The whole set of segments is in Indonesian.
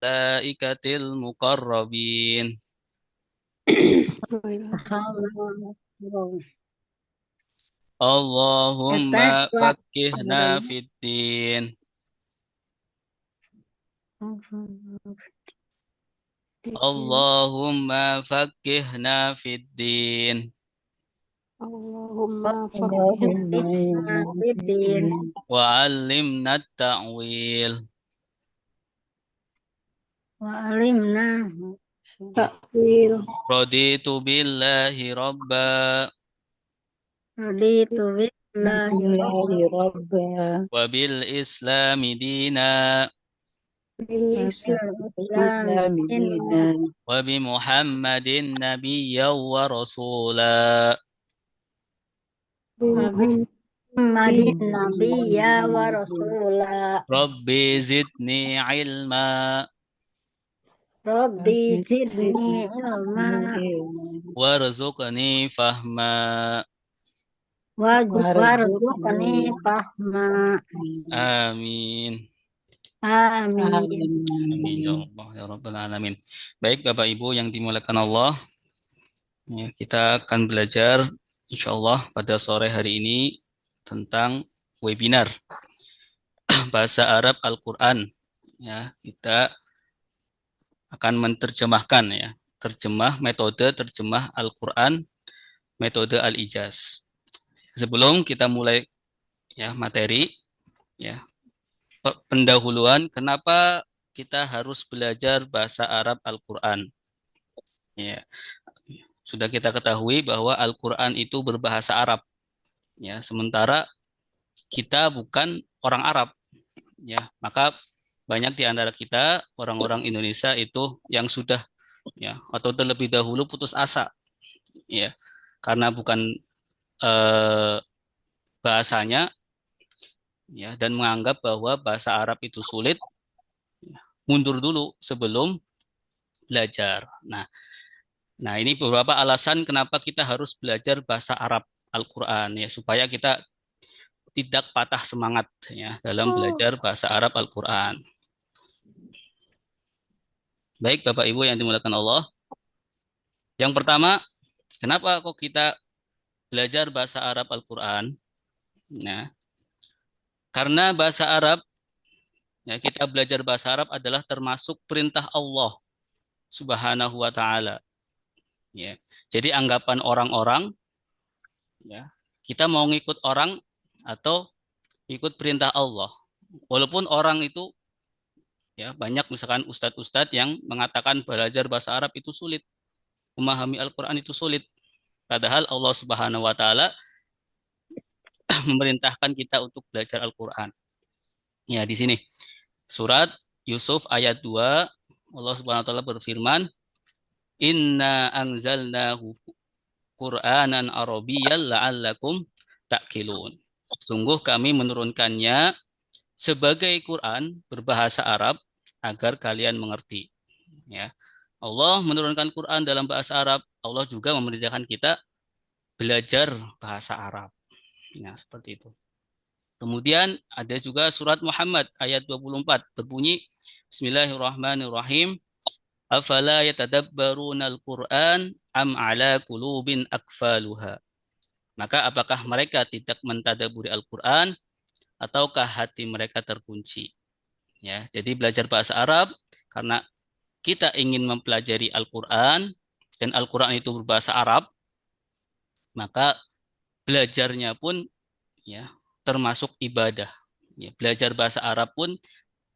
malaikatil muqarrabin. Allahumma fakihna fid din. Allahumma fakihna fid din. Allahumma Allahumma fakihna Wa 'allimna ta'wil. wa'alimna ta'wil. Raditu billahi rabba Raditu billahi billahi rabba wa bil islami dina bil Islam Islamina wa bi Muhammadin nabiyyan wa rasula. Muhammadin nabiyya wa rasula. Rabbi zidni ilma Rabbi zidni ilma warzuqni fahma. warzuqni fahma. Amin. Amin. Amin ya Allah ya Rabbal Alamin. Baik Bapak Ibu yang dimuliakan Allah, ya, kita akan belajar insya Allah pada sore hari ini tentang webinar bahasa Arab Al-Quran. Ya, kita akan menerjemahkan ya, metode terjemah Al-Quran, metode Al-Ijaz. Sebelum kita mulai ya materi, ya pendahuluan kenapa kita harus belajar bahasa Arab Al-Quran. Ya, sudah kita ketahui bahwa Al-Quran itu berbahasa Arab. Ya, sementara kita bukan orang Arab. Ya, maka banyak di antara kita orang-orang Indonesia itu yang sudah ya atau terlebih dahulu putus asa ya karena bukan bahasanya ya dan menganggap bahwa bahasa Arab itu sulit, mundur dulu sebelum belajar. Nah, ini beberapa alasan kenapa kita harus belajar bahasa Arab Al-Qur'an ya supaya kita tidak patah semangat ya dalam belajar bahasa Arab Al-Qur'an. Baik Bapak Ibu yang dimuliakan Allah. Yang pertama, kenapa kok kita belajar bahasa Arab Al-Qur'an? Nah, karena bahasa Arab ya kita belajar bahasa Arab adalah termasuk perintah Allah Subhanahu wa taala. Ya. Jadi anggapan orang-orang ya, kita mau ngikut orang atau ikut perintah Allah. Walaupun orang itu ya banyak misalkan ustadz-ustadz yang mengatakan belajar bahasa Arab itu sulit, memahami Al-Qur'an itu sulit. Padahal Allah Subhanahu wa taala memerintahkan kita untuk belajar Al-Qur'an. Ya, di sini surat Yusuf ayat 2 Allah Subhanahu wa taala berfirman, "Inna anzalnahu Qur'anan Arabiyyan la'allakum ta'qilun." Sungguh kami menurunkannya sebagai Quran berbahasa Arab agar kalian mengerti. Ya. Allah menurunkan Quran dalam bahasa Arab. Allah juga memerintahkan kita belajar bahasa Arab. Ya, seperti itu. Kemudian ada juga surat Muhammad ayat 24 berbunyi Bismillahirrahmanirrahim. Afala yatadabbaruna al-Qur'an am ala qulubin akfaluha. Maka apakah mereka tidak mentadaburi Al-Qur'an ataukah hati mereka terkunci? Ya, jadi belajar bahasa Arab karena kita ingin mempelajari Al-Qur'an dan Al-Qur'an itu berbahasa Arab, maka belajarnya pun ya termasuk ibadah. Ya, belajar bahasa Arab pun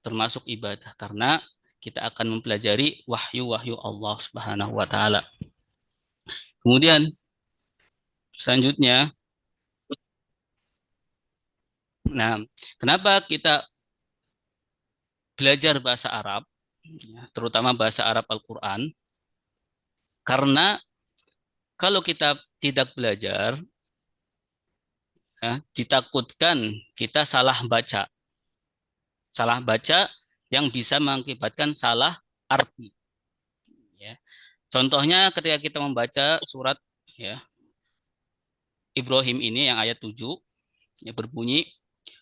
termasuk ibadah karena kita akan mempelajari wahyu-wahyu Allah Subhanahu wa taala. Kemudian selanjutnya, nah, kenapa kita belajar bahasa Arab, ya, terutama bahasa Arab Al-Quran? Karena kalau kita tidak belajar, ya, ditakutkan kita salah baca yang bisa mengakibatkan salah arti. Ya. Contohnya ketika kita membaca surat ya, Ibrahim ini yang ayat 7 ya, berbunyi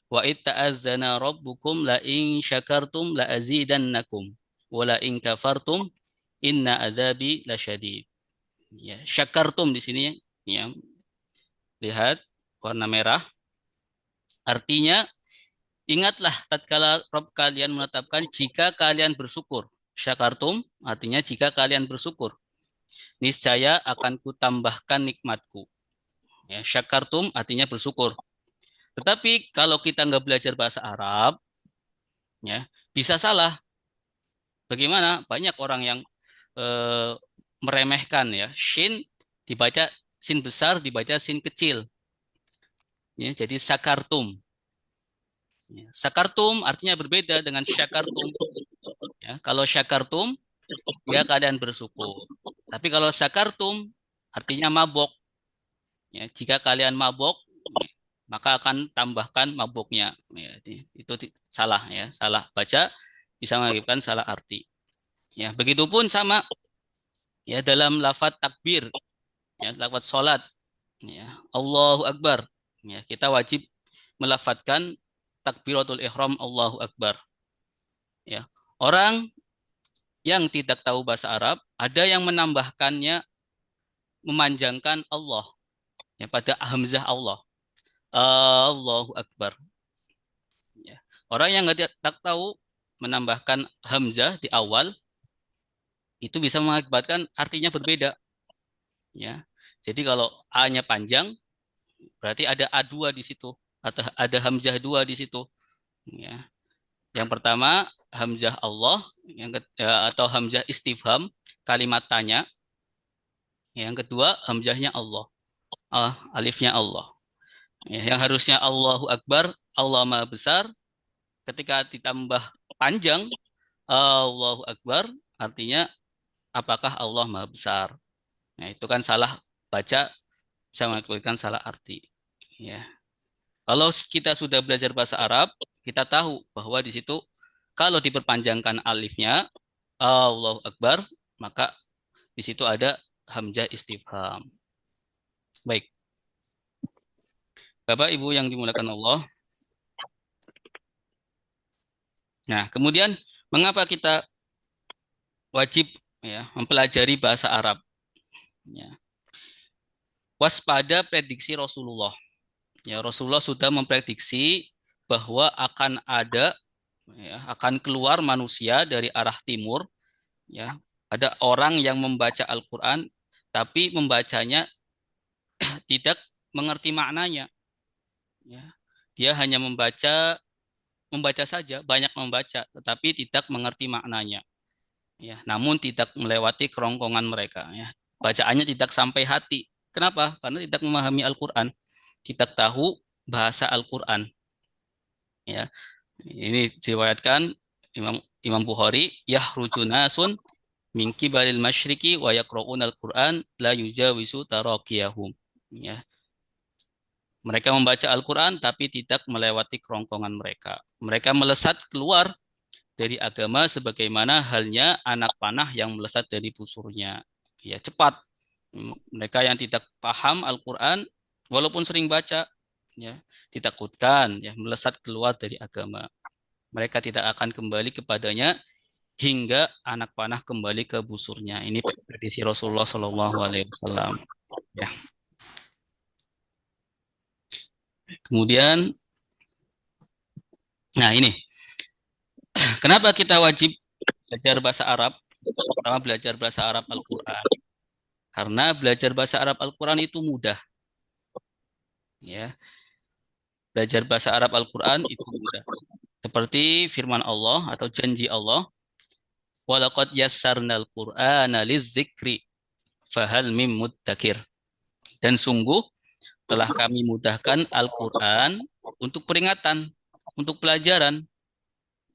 wa itta'azzana rabbukum la in syakartum la azidannakum. wala in kafartum inna azabi lasyadid. Ya, syakartum di sini ya. Lihat warna merah. Artinya ingatlah tatkala Rabb kalian menetapkan jika kalian bersyukur. Syakartum artinya jika kalian bersyukur, niscaya akan kutambahkan nikmatku. Ya, syakartum artinya bersyukur. Tetapi kalau kita nggak belajar bahasa Arab, ya bisa salah. Bagaimana? Banyak orang yang eh, meremehkan ya. Shin dibaca sin besar, dibaca sin kecil. Ya, jadi sakartum. Ya, sakartum artinya berbeda dengan syakartum. Ya, kalau syakartum, ya kalian bersyukur. Tapi kalau sakartum, artinya mabok. Ya, jika kalian mabok, maka akan tambahkan mabuknya. Ya, itu salah ya, salah baca bisa mengakibatkan salah arti. Ya, begitupun sama ya dalam lafaz takbir, ya lafaz salat, ya Allahu Akbar. Ya, kita wajib melafadzkan takbiratul ihram Allahu Akbar. Ya. Orang yang tidak tahu bahasa Arab, ada yang menambahkannya memanjangkan Allah ya pada hamzah Allah. Allahu Akbar. Ya. Orang yang tak tahu menambahkan hamzah di awal itu bisa mengakibatkan artinya berbeda. Ya. Jadi kalau A-nya panjang, berarti ada A2 di situ atau ada hamzah 2 di situ. Ya. Yang pertama hamzah Allah, atau hamzah istifham, kalimat tanya. Yang kedua hamzahnya Allah, alifnya Allah. Ya, yang harusnya Allahu Akbar, Allah Maha Besar, ketika ditambah panjang Allahu Akbar, artinya apakah Allah Maha Besar. Nah, itu kan salah baca, bisa mengakibatkan salah arti. Ya. Kalau kita sudah belajar bahasa Arab, kita tahu bahwa di situ kalau diperpanjangkan alifnya Allahu Akbar, maka di situ ada hamzah istifham. Baik. Bapak Ibu yang dimuliakan Allah. Nah, kemudian mengapa kita wajib ya mempelajari bahasa Arab? Ya. Waspada prediksi Rasulullah. Ya, Rasulullah sudah memprediksi bahwa akan ada ya, akan keluar manusia dari arah timur, ya. Ada orang yang membaca Al-Qur'an tapi membacanya tidak mengerti maknanya. Ya. Dia hanya membaca saja, banyak membaca tetapi tidak mengerti maknanya. Ya, namun tidak melewati kerongkongan mereka, ya. Bacaannya tidak sampai hati. Kenapa? Karena tidak memahami Al-Qur'an, tidak tahu bahasa Al-Qur'an. Ya. Ini diriwayatkan Imam Imam Bukhari, yahruju nasun min kibalil masyriqi wa yaqra'un al-Qur'an la yujawizu taraqiyahum. Ya. Mereka membaca Al-Qur'an tapi tidak melewati kerongkongan mereka. Mereka melesat keluar dari agama sebagaimana halnya anak panah yang melesat dari busurnya. Ya, cepat. Mereka yang tidak paham Al-Qur'an walaupun sering baca, ya, ditakutkan ya melesat keluar dari agama. Mereka tidak akan kembali kepadanya hingga anak panah kembali ke busurnya. Ini prediksi Rasulullah Shallallahu Alaihi Wasallam. Ya. Kemudian, nah ini, kenapa kita wajib belajar bahasa Arab? Pertama belajar bahasa Arab Al-Quran. Karena belajar bahasa Arab Al-Quran itu mudah. Ya, belajar bahasa Arab Al-Quran itu mudah. Seperti firman Allah atau janji Allah, walaqad yassarnal Qur'ana lizzikri fahal mim muddakir. Dan sungguh telah kami mudahkan Al-Quran untuk peringatan, untuk pelajaran.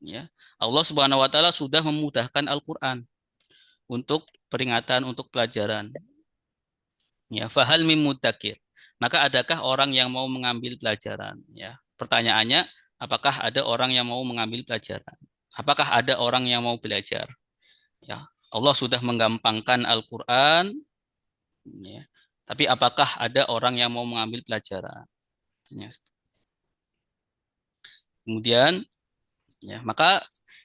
Ya, Allah Subhanahu Wa Taala sudah memudahkan Al-Quran untuk peringatan, untuk pelajaran. Ya, fahal mim muddakir. Maka adakah orang yang mau mengambil pelajaran? Ya, pertanyaannya, apakah ada orang yang mau mengambil pelajaran? Apakah ada orang yang mau belajar? Ya, Allah sudah menggampangkan Al-Quran. Ya, tapi apakah ada orang yang mau mengambil pelajaran? Ya. Kemudian, ya, maka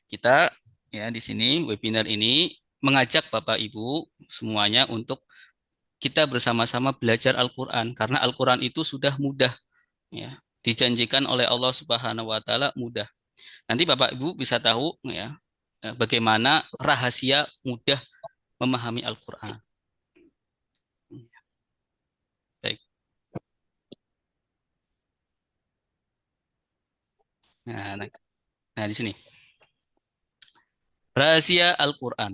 kita Ya, di sini webinar ini mengajak Bapak Ibu semuanya untuk kita bersama-sama belajar Al-Quran karena Al-Quran itu sudah mudah, ya, dijanjikan oleh Allah Subhanahu wa taala mudah. Nanti Bapak Ibu bisa tahu, ya, bagaimana rahasia mudah memahami Al-Quran. Baik. Nah, nah, nah, di sini rahasia Al-Quran.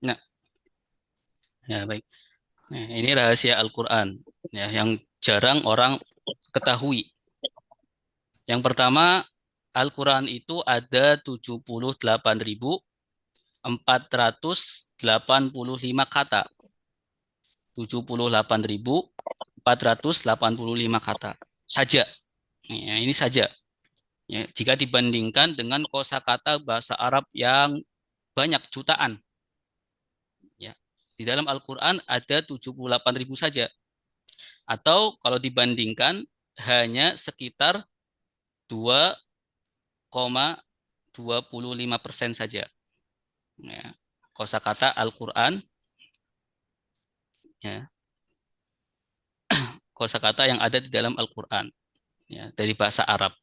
Nah, ya baik. Nah, ini rahasia Al-Quran, ya, yang jarang orang ketahui. Yang pertama, Al-Quran itu ada 78.485 kata. 78.485 kata saja. Ya, ini saja. Ya, jika dibandingkan dengan kosakata bahasa Arab yang banyak jutaan. Ya, di dalam Al-Quran ada 78.000 saja. Atau kalau dibandingkan hanya sekitar 2,25% saja. Ya, kosakata Al-Quran, ya, kosakata yang ada di dalam Al-Quran, ya, dari bahasa Arab.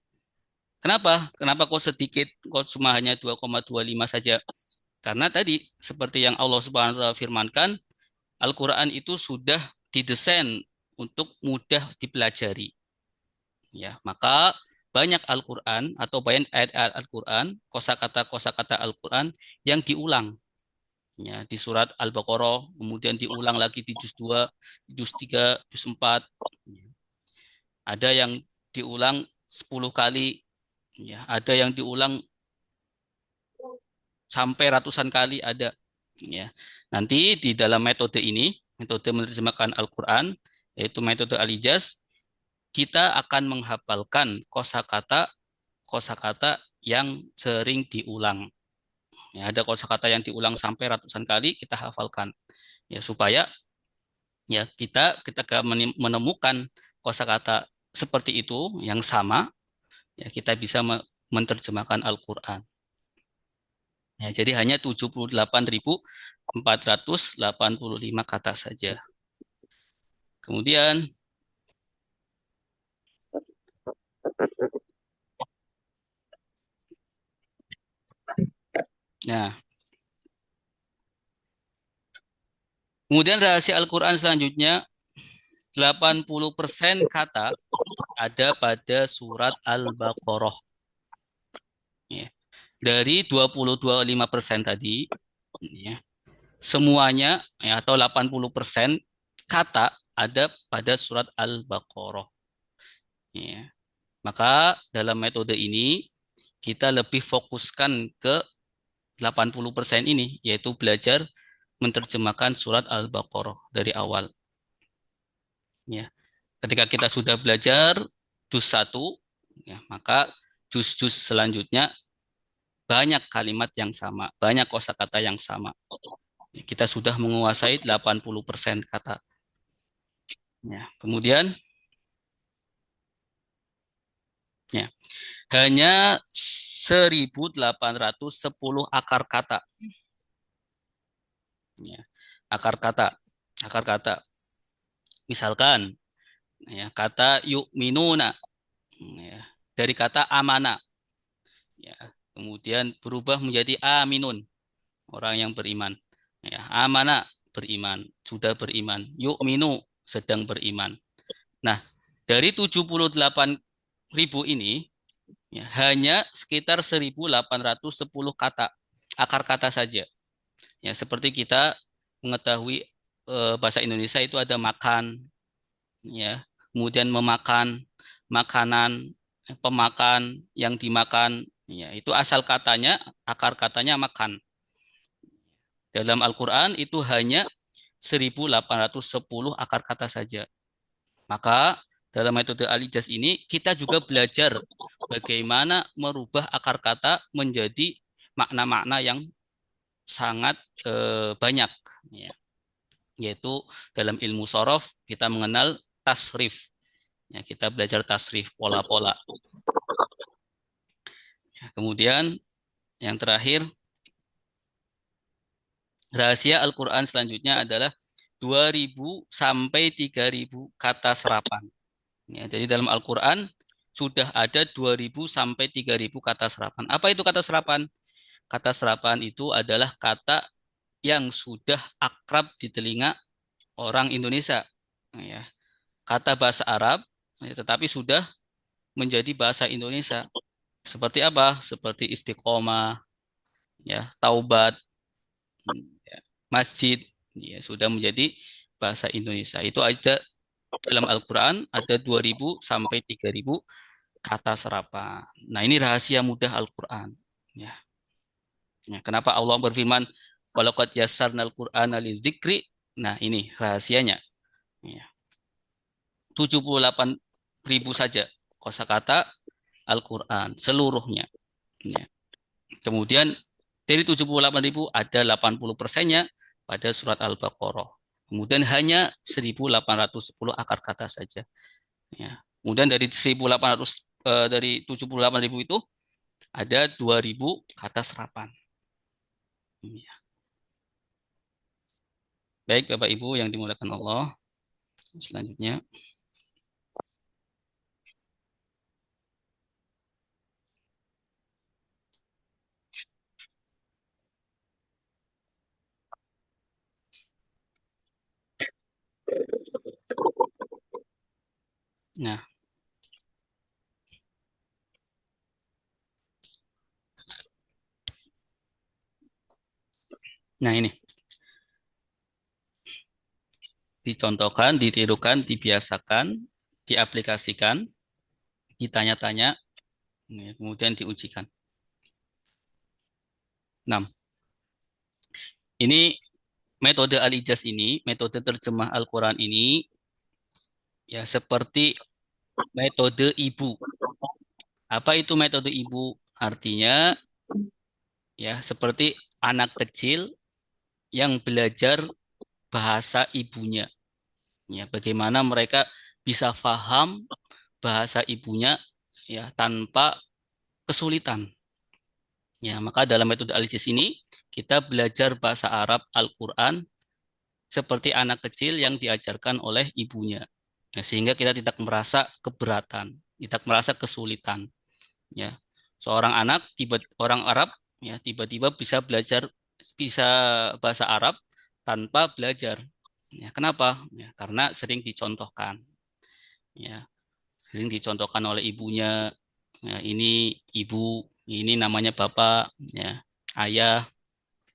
Kenapa? Kenapa kok sedikit? Kok cuma hanya 2,25 saja? Karena tadi seperti yang Allah Subhanahu wa taala firmankan, Al-Quran itu sudah didesain untuk mudah dipelajari. Ya, maka banyak Al-Quran atau banyak ayat-ayat Al-Quran, kosakata Al-Quran yang diulang. Ya, di surat Al-Baqarah, kemudian diulang lagi di juz 2, juz 3, juz 4. Ada yang diulang 10 kali, ya, ada yang diulang sampai ratusan kali ada. Ya. Nanti di dalam metode ini, metode menerjemahkan Al-Quran, yaitu metode Al-Ijaz, kita akan menghafalkan kosakata yang sering diulang. Ya, ada kosakata yang diulang sampai ratusan kali kita hafalkan. Ya, supaya ya kita ketika menemukan kosakata seperti itu yang sama, ya kita bisa menerjemahkan Al-Quran. Ya, jadi hanya 78.485 kata saja. Kemudian, nah, kemudian rahasia Al-Quran selanjutnya, 80% kata ada pada surat Al-Baqarah. Ya. Dari 20-25% tadi, ya, semuanya ya, atau 80% kata ada pada surat Al-Baqarah. Ya. Maka dalam metode ini kita lebih fokuskan ke 80% ini, yaitu belajar menerjemahkan surat Al-Baqarah dari awal. Ya. Ketika kita sudah belajar juz 1, ya, maka juz-juz selanjutnya banyak kalimat yang sama, banyak kosakata yang sama. Ya, kita sudah menguasai 80% kata. Ya, kemudian ya, hanya 1.810 akar kata. Ya, akar kata, akar kata. Misalkan ya, kata yu'minuna, ya, dari kata amana, ya, kemudian berubah menjadi aminun, orang yang beriman. Ya, amana beriman, sudah beriman. Yu'minu sedang beriman. Nah, dari 78.000 ini, ya, hanya sekitar 1.810 kata, akar kata saja. Ya, seperti kita mengetahui bahasa Indonesia itu ada makan, ya, kemudian memakan, makanan, pemakan, yang dimakan, ya, itu asal katanya, akar katanya makan. Dalam Al-Quran itu hanya 1.810 akar kata saja. Maka dalam metode Al-Ijaz ini kita juga belajar bagaimana merubah akar kata menjadi makna-makna yang sangat banyak. Ya. Yaitu dalam ilmu sorof kita mengenal tasrif. Ya, kita belajar tasrif, pola-pola. Ya, kemudian yang terakhir, rahasia Al-Quran selanjutnya adalah 2.000 sampai 3.000 kata serapan. Ya, jadi dalam Al-Quran sudah ada 2.000 sampai 3.000 kata serapan. Apa itu kata serapan? Kata serapan itu adalah kata yang sudah akrab di telinga orang Indonesia. Ya, kata bahasa Arab, ya, tetapi sudah menjadi bahasa Indonesia. Seperti apa? Seperti istiqomah, ya, taubat, ya, masjid, ya, sudah menjadi bahasa Indonesia. Itu aja dalam Al-Quran ada 2.000 sampai 3.000 kata serapan. Nah, ini rahasia mudah Al-Quran. Ya. Ya, kenapa Allah berfirman, "Walaqad yassarnal Qur'ana lidzikri." Nah, ini rahasianya. Ya. 78.000 saja kosakata Al-Quran seluruhnya. Ya. Kemudian dari 78.000 ada 80%-nya pada surat Al-Baqarah. Kemudian hanya 1.810 akar kata saja. Ya. Kemudian dari 1.800 dari 78.000 itu ada 2.000 kata serapan. Ya. Baik Bapak Ibu yang dimuliakan Allah. Selanjutnya. Nah, nah ini dicontohkan, ditirukan, dibiasakan, diaplikasikan, ditanya-tanya, ya, kemudian diujikan. 6. Ini metode Al-Ijaz ini, metode terjemah Al-Quran ini, ya seperti metode ibu. Apa itu metode ibu? Artinya, ya seperti anak kecil yang belajar bahasa ibunya. Ya, bagaimana mereka bisa paham bahasa ibunya ya tanpa kesulitan. Ya, maka dalam metode Al-Ijaz ini kita belajar bahasa Arab Al-Quran seperti anak kecil yang diajarkan oleh ibunya. Ya, sehingga kita tidak merasa keberatan, tidak merasa kesulitan. Ya, seorang anak orang Arab ya tiba-tiba bisa bahasa Arab tanpa belajar. Ya, kenapa? Ya, karena sering dicontohkan. Ya, sering dicontohkan oleh ibunya. Ya, ini ibu, ini namanya bapak, ya, ayah,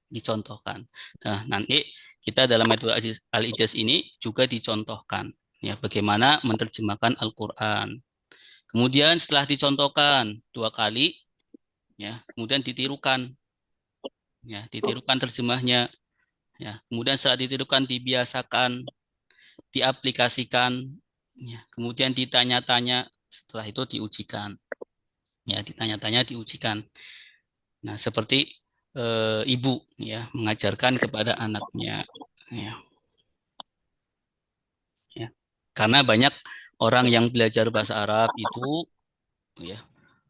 dicontohkan. Nah, nanti kita dalam metode Al-Ijaz ini juga dicontohkan ya bagaimana menerjemahkan Al-Qur'an. Kemudian setelah dicontohkan 2 kali ya, kemudian ditirukan ya, ditirukan terjemahnya ya. Kemudian setelah ditirukan dibiasakan, diaplikasikan ya, kemudian ditanya-tanya, setelah itu diujikan. Ya, ditanya-tanya, diujikan. Nah, seperti ibu ya mengajarkan kepada anaknya ya. Ya. Karena banyak orang yang belajar bahasa Arab itu ya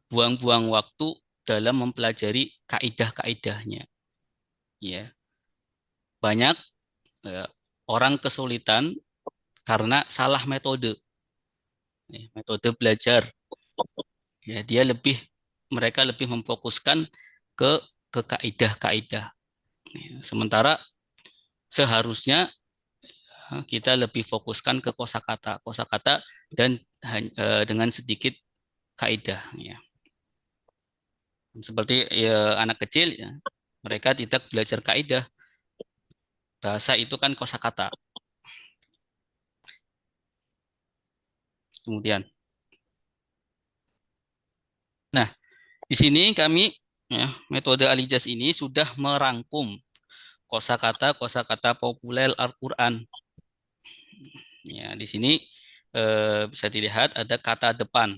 buang-buang waktu dalam mempelajari kaidah-kaidahnya. Ya. Banyak orang kesulitan karena salah metode. Ya, metode belajar. Ya, mereka lebih memfokuskan ke kaidah-kaidah. Ya, sementara seharusnya kita lebih fokuskan ke kosakata dan dengan sedikit kaidah ya. Seperti ya, anak kecil ya, mereka tidak belajar kaidah. Bahasa itu kan kosakata. Kemudian, nah di sini kami ya, metode Al-Ijaz ini sudah merangkum kosakata populer Al-Quran. Ya, di sini bisa dilihat ada kata depan.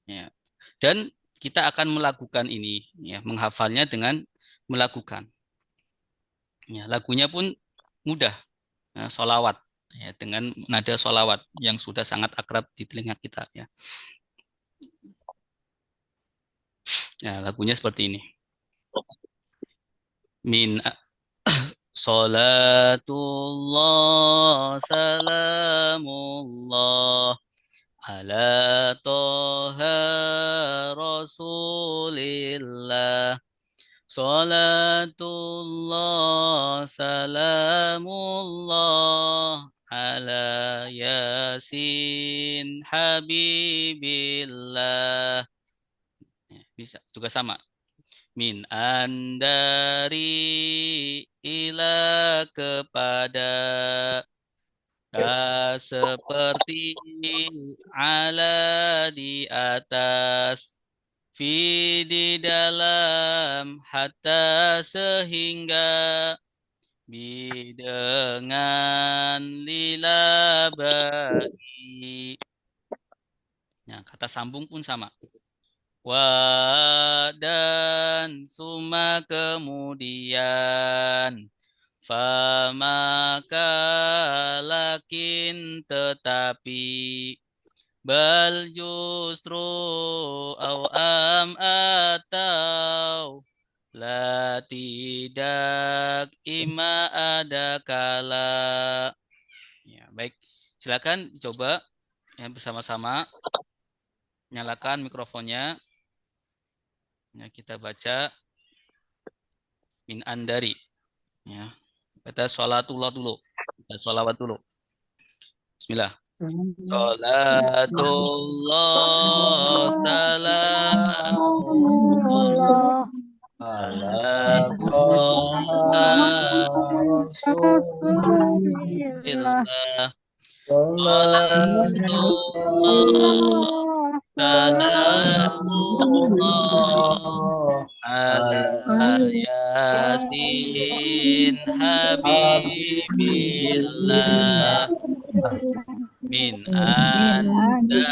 Ya. Dan kita akan melakukan ini, ya, menghafalnya dengan melakukan. Ya, lagunya pun mudah, ya, sholawat. ya, dengan nada sholawat yang sudah sangat akrab di telinga kita ya. Nah, lagunya seperti ini. Min Salatullah salamullah ala toha rasulillah. Salatullah salamullah ala yasin habibillah. Ya, bisa juga sama. Min andari ila kepada seperti ala di atas fi di dalam hatta sehingga bi dengan lila bagi. Nah, kata sambung pun sama. Wa dan suma kemudian famaka lakin tetapi bal justru au am atau la tidak ima ada kala. Ya, baik. Silakan coba yang bersama-sama nyalakan mikrofonnya. Ya, kita baca min andari. Ya. Kita sholatullah dulu. Kita sholawat dulu. Bismillah. Sholatullah salamullah ala Rasulillah. Sholatullah salamullah ala yasin habibillah min andari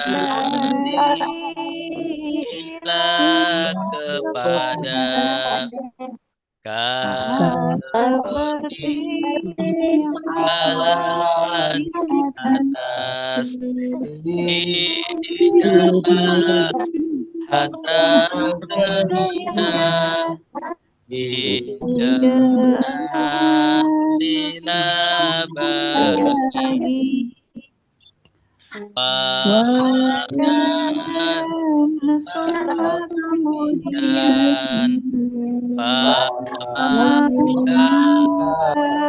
ila kepada seperti ala di atas di dalam hatta sehingga dengan lila bagi dan kemudian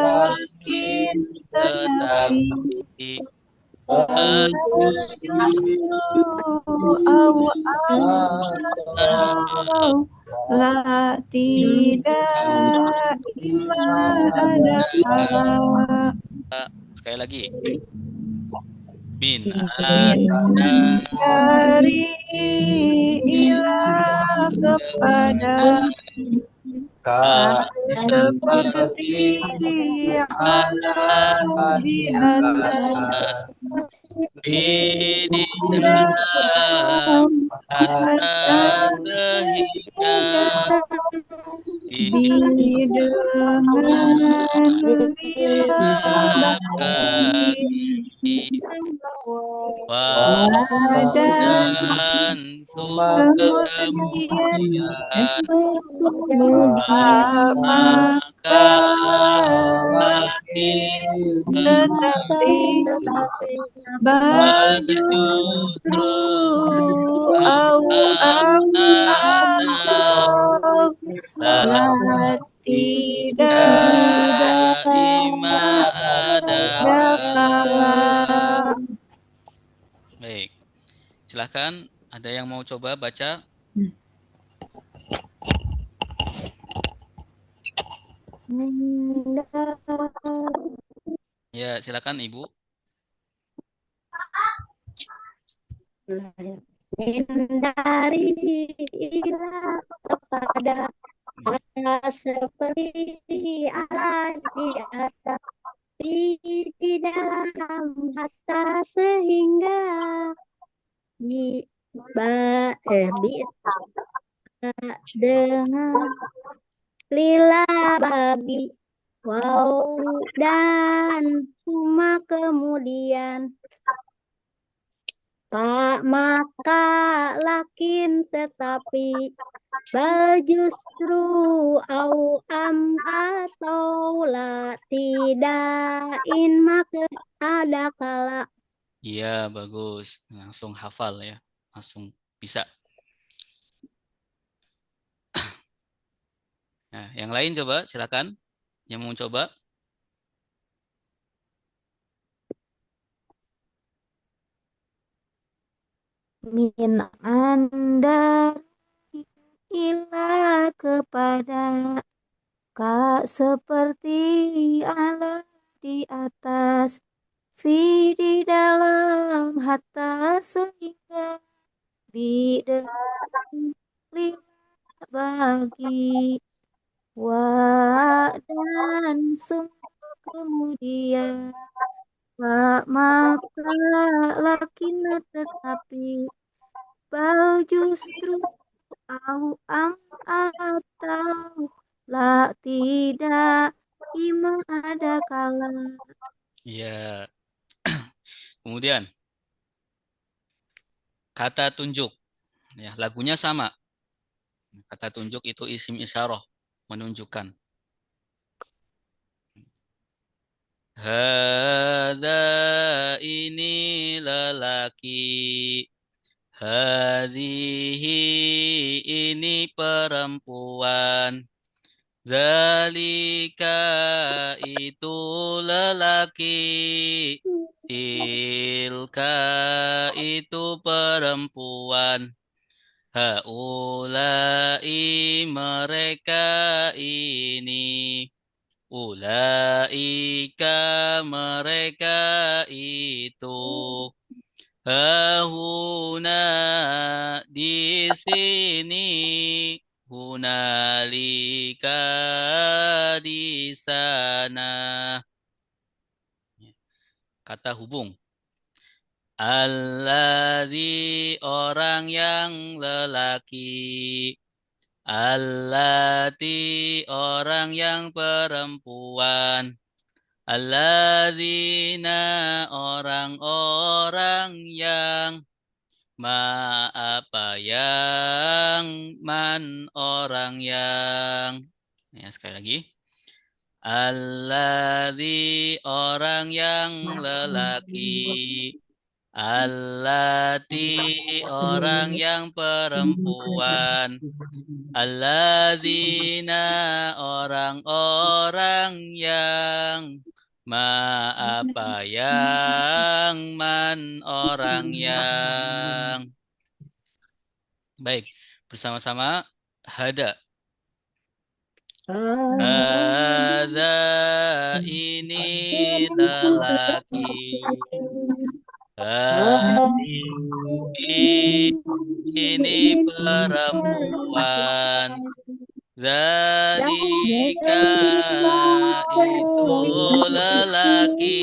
makin tetapi la tidak ima ada sekali lagi min dari ila kepada seperti ala di atas di dalam hatta sehingga di dengan lila dan suka kemudian maka tetapi bal justru au la tidak ima ada kala. Baik, silahkan ada yang mau coba baca? Ya, silakan Ibu. Dari ila kepada seperti ala di atas di dalam hatta sehingga bi dengan lila babi Wow, dan cuma kemudian tak maka lakin tetapi bal justru au am atau la tidak in maka ada kala. Iya, bagus. Langsung hafal ya. Langsung bisa. Nah, yang lain coba silakan. Yang mau coba. Min anda ila kepada kak seperti ala di atas fi di dalam hatta sehingga bideng lima bagi wa dan kemudian maka lakin tetapi bal justru au am atau la tidak ima ada kala. Iya. Kemudian kata tunjuk. Ya, lagunya sama. Kata tunjuk itu isim isyarah, menunjukkan. Hadza ini lelaki. Hazihi ini perempuan. Zalika itu lelaki. Tilka itu perempuan. Haulai mereka ini. Ulaika mereka itu. Hahuna di sini. Hunalika di sana. Kata hubung. Alladzi orang yang lelaki. Allati orang yang perempuan. Alladzina orang-orang yang apa yang man orang yang. Ya, sekali lagi. Alladzi orang yang lelaki. Allati orang yang perempuan. Alladzina orang-orang yang apa yang man orang yang. Baik, bersama-sama hada. Haza ini lelaki. Ini perempuan. Zalika itu lelaki.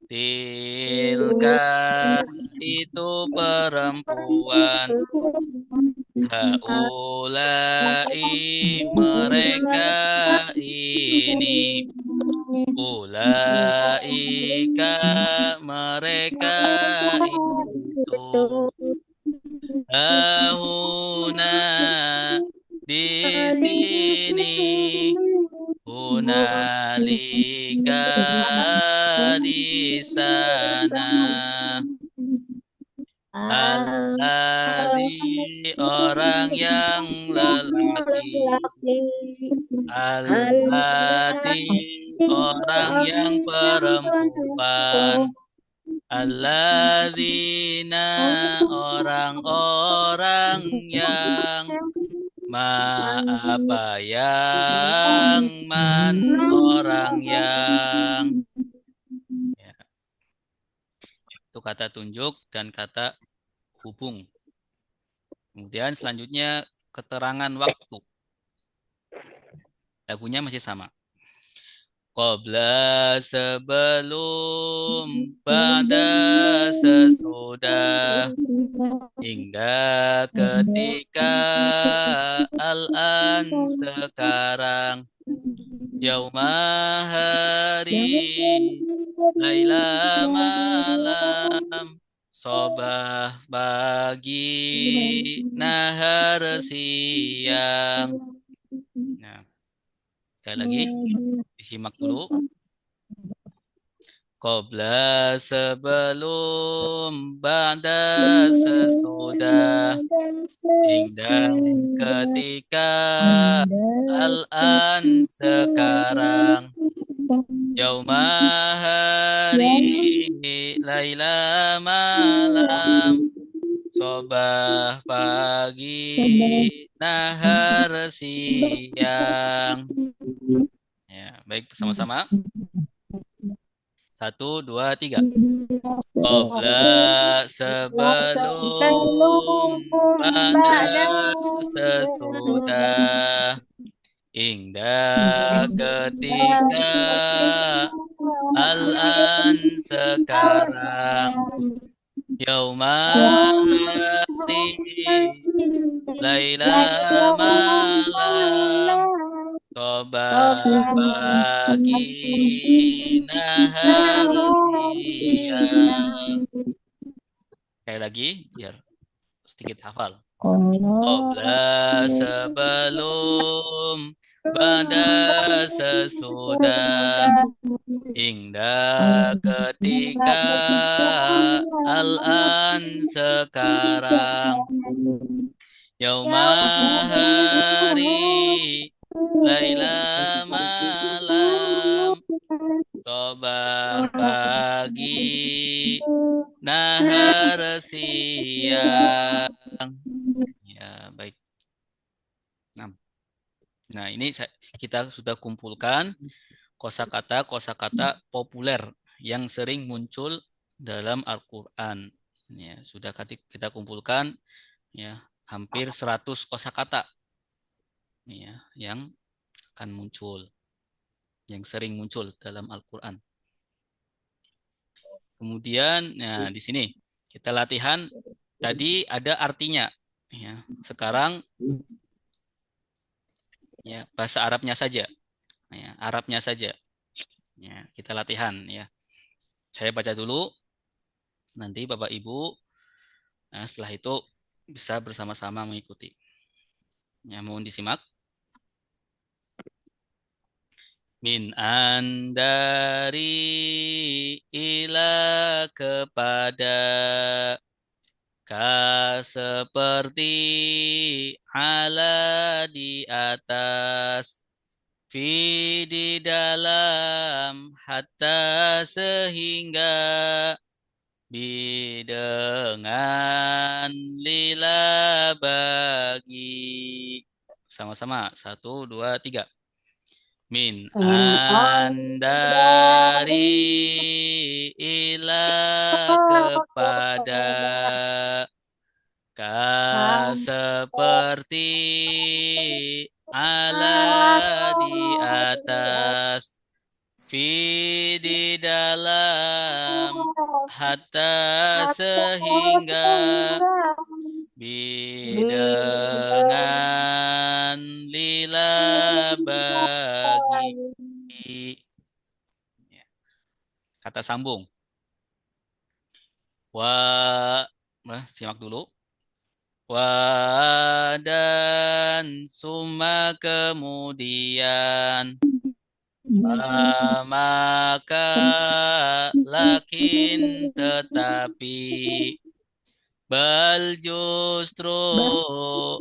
Tilka itu perempuan. Haulai mereka ini. Ulaika mereka itu. Hahuna di sini. Hunalika di sana. Alladzi orang yang lelaki. Allati orang yang perempuan. Alladzina orang-orang yang apa yang man orang yang. Ya. Itu kata tunjuk dan kata hubung. Kemudian selanjutnya keterangan waktu. Lagunya masih sama. Qabla sebelum, pada sesudah, hingga ketika, al-an sekarang, Yauma hari, laila malam, sobah pagi, nahar siang. Nah, sekali lagi disimak dulu. Qabla sebelum, ba'da sesudah, hingga ketika, al-an sekarang, yauma hari, laila malam, sobah pagi, nahar siang. Ya, baik bersama-sama. 1, 2, 3. Qabla sebelum, ba'da sesudah, hingga ketika, al-an sekarang, yauma hari, laila malam, sobah pagi, nahar siang. Sekali lagi biar sedikit hafal. Qabla sebelum, ba'da sesudah, hingga ketika, al-an sekarang, yauma hari, laila malam, sobah pagi, nahar siang. Ya, baik. Nah, ini kita sudah kumpulkan kosakata populer yang sering muncul dalam Al-Qur'an. Ya, sudah kita kumpulkan ya, hampir 100 kosakata ya, yang akan muncul, yang sering muncul dalam Al-Qur'an. Kemudian nah di sini kita latihan, tadi ada artinya ya. Sekarang ya bahasa Arabnya saja. Ya, Arabnya saja. Ya, kita latihan ya. Saya baca dulu, nanti Bapak Ibu setelah itu bisa bersama-sama mengikuti. Ya, mohon disimak. Min andari, ila kepada, ka seperti, ala di atas, fi di dalam, hatta sehingga, bi dengan, lila bagi. Sama-sama. 1, 2, 3. Min andari, ila kepada, ka seperti, ala di atas, fi di dalam, hatta sehingga, bi dengan, lila bagi. Kata sambung. Simak dulu. Dan summa kemudian, maka lakin tetapi, bal justru,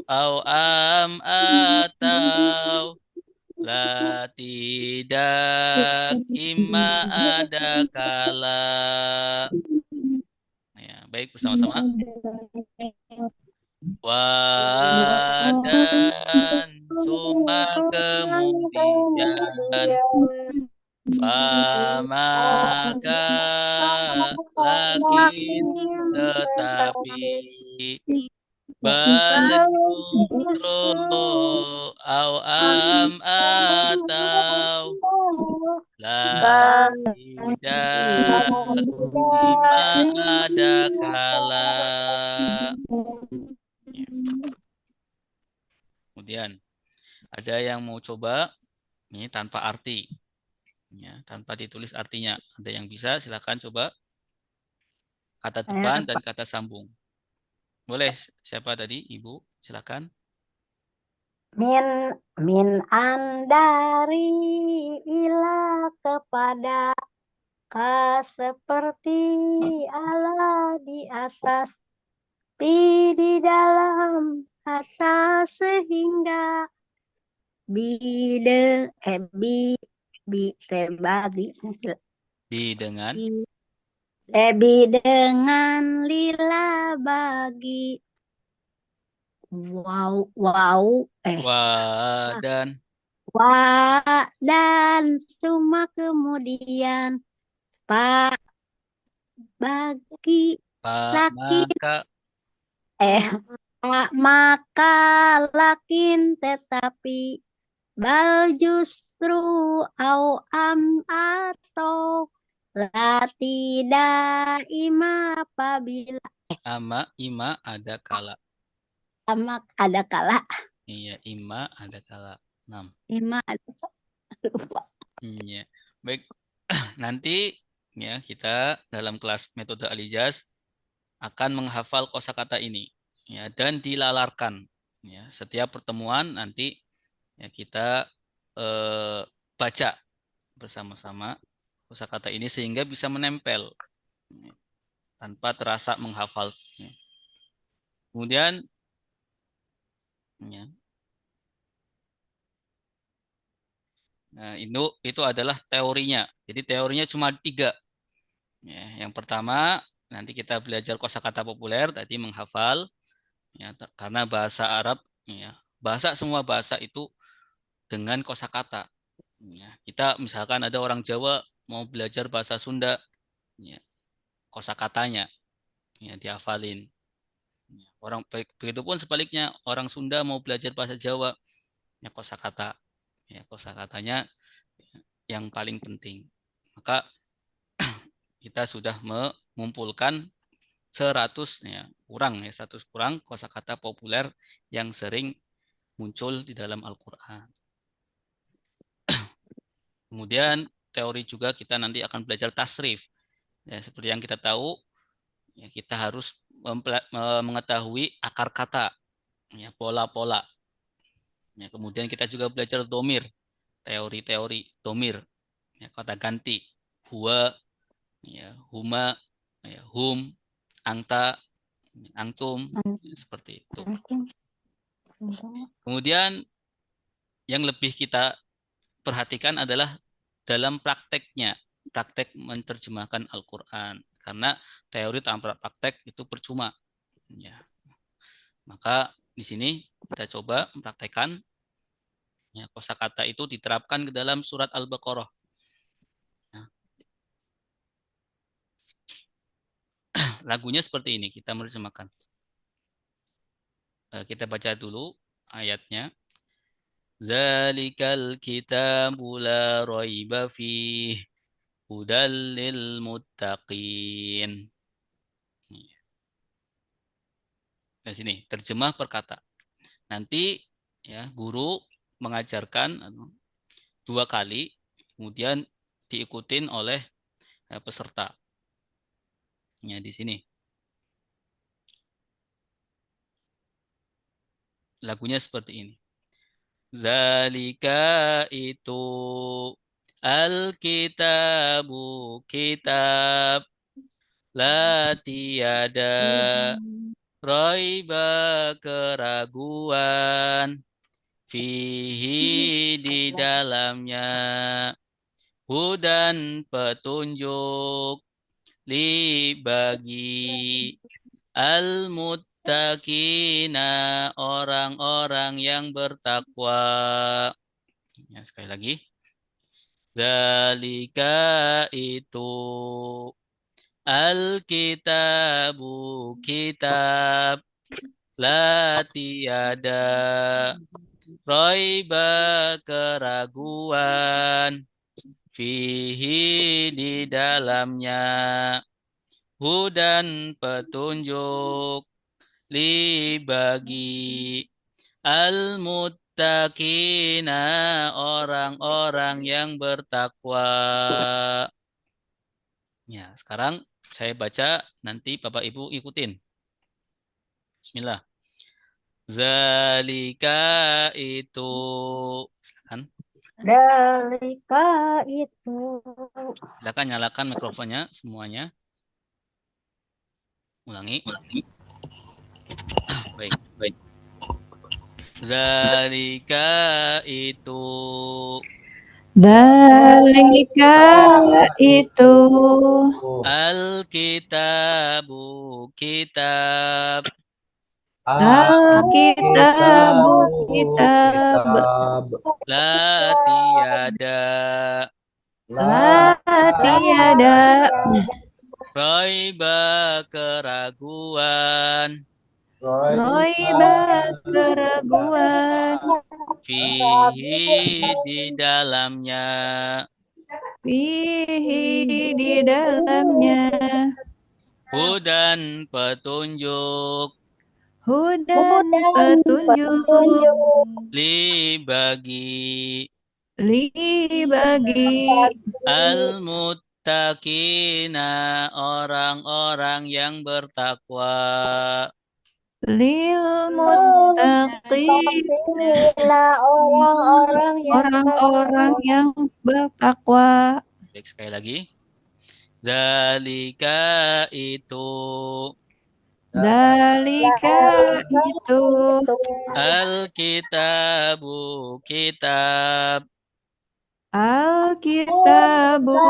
au am atau, la tidak, imma ada kala. Ya, baik bersama-sama. Dan summa kemudian, maka lakin tetapi, bal justru, au am atau, la tidak, imma ada kala. Ya. Kemudian ada yang mau coba Ini tanpa arti. Ya, tanpa ditulis artinya. Ada yang bisa, silakan coba kata depan dan kata sambung. Boleh, siapa tadi? Ibu, silakan. Min andari ila kepada ka seperti Allah di atas, di dalam atas sehingga bide bagi Dengan dengan lila bagi wow dan dan cuma kemudian pak bagi Pak, laki maka maka lakin tetapi bal justru au atau la tidak apabila ima ada kala. amak ada kala Iya, ima ada kala. 6. ima ada lupa. Iya. Baik, nanti ya kita dalam kelas metode Alijaz akan menghafal kosakata ini ya dan dilalarkan ya. Setiap pertemuan nanti ya kita baca bersama-sama kosakata ini sehingga bisa menempel ya, tanpa terasa menghafal. Ya. Kemudian ya, nah, itu adalah teorinya. Jadi teorinya cuma 3. Ya, yang pertama nanti kita belajar kosakata populer tadi menghafal ya karena bahasa Arab ya semua bahasa itu dengan kosakata. Ya, kita misalkan ada orang Jawa mau belajar bahasa Sunda ya kosakatanya ya dihafalin. Ya, begitupun sebaliknya orang Sunda mau belajar bahasa Jawa ya kosakata ya kosakatanya yang paling penting. Maka kita sudah mengumpulkan 100 ya, 100 kurang kosakata populer yang sering muncul di dalam Al-Qur'an. Kemudian teori juga kita nanti akan belajar tasrif. Ya, seperti yang kita tahu, ya, kita harus mengetahui akar kata, ya, pola-pola. Ya, kemudian kita juga belajar domir, teori-teori domir, ya, kata ganti, huwa, ya, huma, ya, hum, angta, angtum, ya, seperti itu. Kemudian yang lebih kita perhatikan adalah dalam prakteknya, praktek menerjemahkan Al-Quran. Karena teori tanpa praktek itu percuma. Ya. Maka di sini kita coba mempraktekkan ya, kosakata itu diterapkan ke dalam surat Al-Baqarah. Nah, lagunya seperti ini, kita menerjemahkan. Kita baca dulu ayatnya. Zalikal kitabu la raiba fih hudal lil muttaqin. Di sini terjemah per kata. Nanti ya guru mengajarkan 2 kali, kemudian diikutin oleh peserta. Ya di sini. Lagunya seperti ini. Zalika itu Alkitabu kitab la tiada raiba keraguan fihi di dalamnya hudan petunjuk li bagi al-muttaqina orang-orang yang bertakwa. Ya, sekali lagi. Zalika itu Alkitabu kitab la tiada raiba keraguan fihi di dalamnya hudan petunjuk li bagi al muttaqina, orang-orang yang bertakwa. Ya, sekarang saya baca, nanti Bapak Ibu ikutin. Bismillah. Zalika itu. Silakan. Dalika itu. Silakan nyalakan mikrofonnya semuanya. Ulangi. Baik. Zalika itu. Dalika itu Alkitabu kitab. Alkitabu kitab La tiada. La tiada Raiba keraguan. Roiba keraguan Fihi di dalamnya. Fihi di dalamnya Hudan petunjuk. Hudan petunjuk Li bagi Li bagi al-muttaqina, orang-orang yang bertakwa. Lil muttaqin orang-orang yang bertakwa. Baik, sekali lagi. Zalika itu. Dalika itu Alkitabu kitab. Alkitabu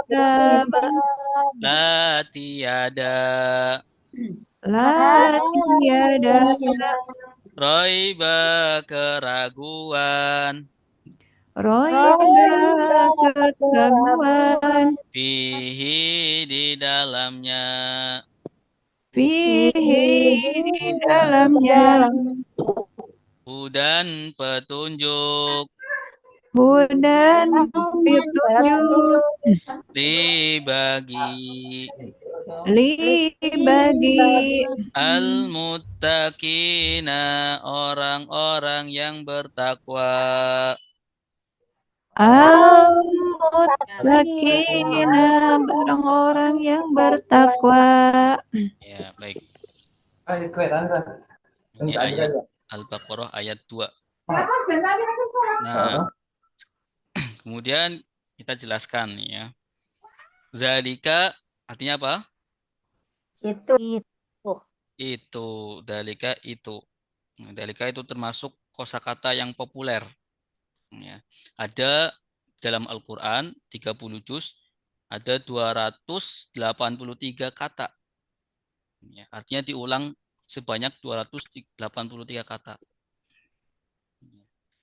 kitab La tiada. La tiada Raiba keraguan. Roiba keraguan Fihi di dalamnya. Fihi di dalamnya Hudan petunjuk. Hudan petunjuk Li bagi Li bagi al-muttaqina, orang-orang yang bertakwa. Al-muttaqina orang-orang yang bertakwa. Ya, baik. Ini ayat Al-Baqarah ayat 2. Nah, kemudian kita jelaskan nih ya. Zalika artinya apa? Itu. Dalika itu. Nah, dalika itu termasuk kosakata yang populer. Ya. Ada dalam Al-Quran 30 juz, ada 283 kata. Ya, artinya diulang sebanyak 283 kata.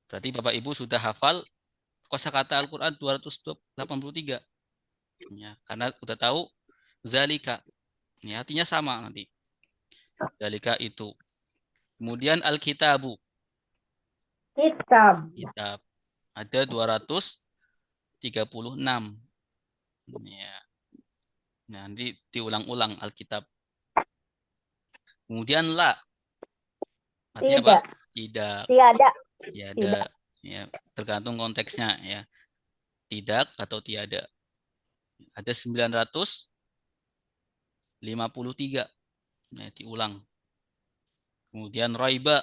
Berarti Bapak Ibu sudah hafal kosakata Al-Quran 283. Ya, karena sudah tahu zalika. Ya, artinya sama nanti. Zalika itu. Kemudian Alkitabu. Kitab. Kitab. Ada 236. Ya. Nah, nanti diulang-ulang Alkitab. Kemudian la. Artinya apa? Tidak. Tiada. Tiada. Ya, tergantung konteksnya ya. Tidak atau tiada. Ada 953. Ya, diulang. Kemudian raiba.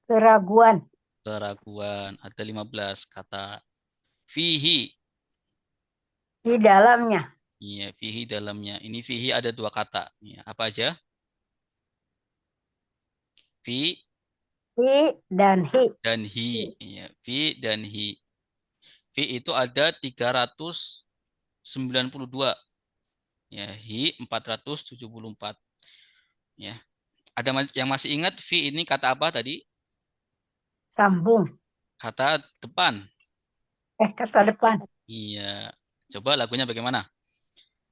Keraguan. Keraguan. Ada 15 kata. Fihi. Di dalamnya. Iya, fihi dalamnya. Ini fihi ada 2 kata. Ya, apa aja? Fi Dan hi. dan hi. Ya, fi dan hi. Fi itu ada 392. Ya, hi 474. Ya. Ada yang masih ingat fi ini kata apa tadi? Sambung. Kata depan. Kata depan. Iya. Coba lagunya bagaimana?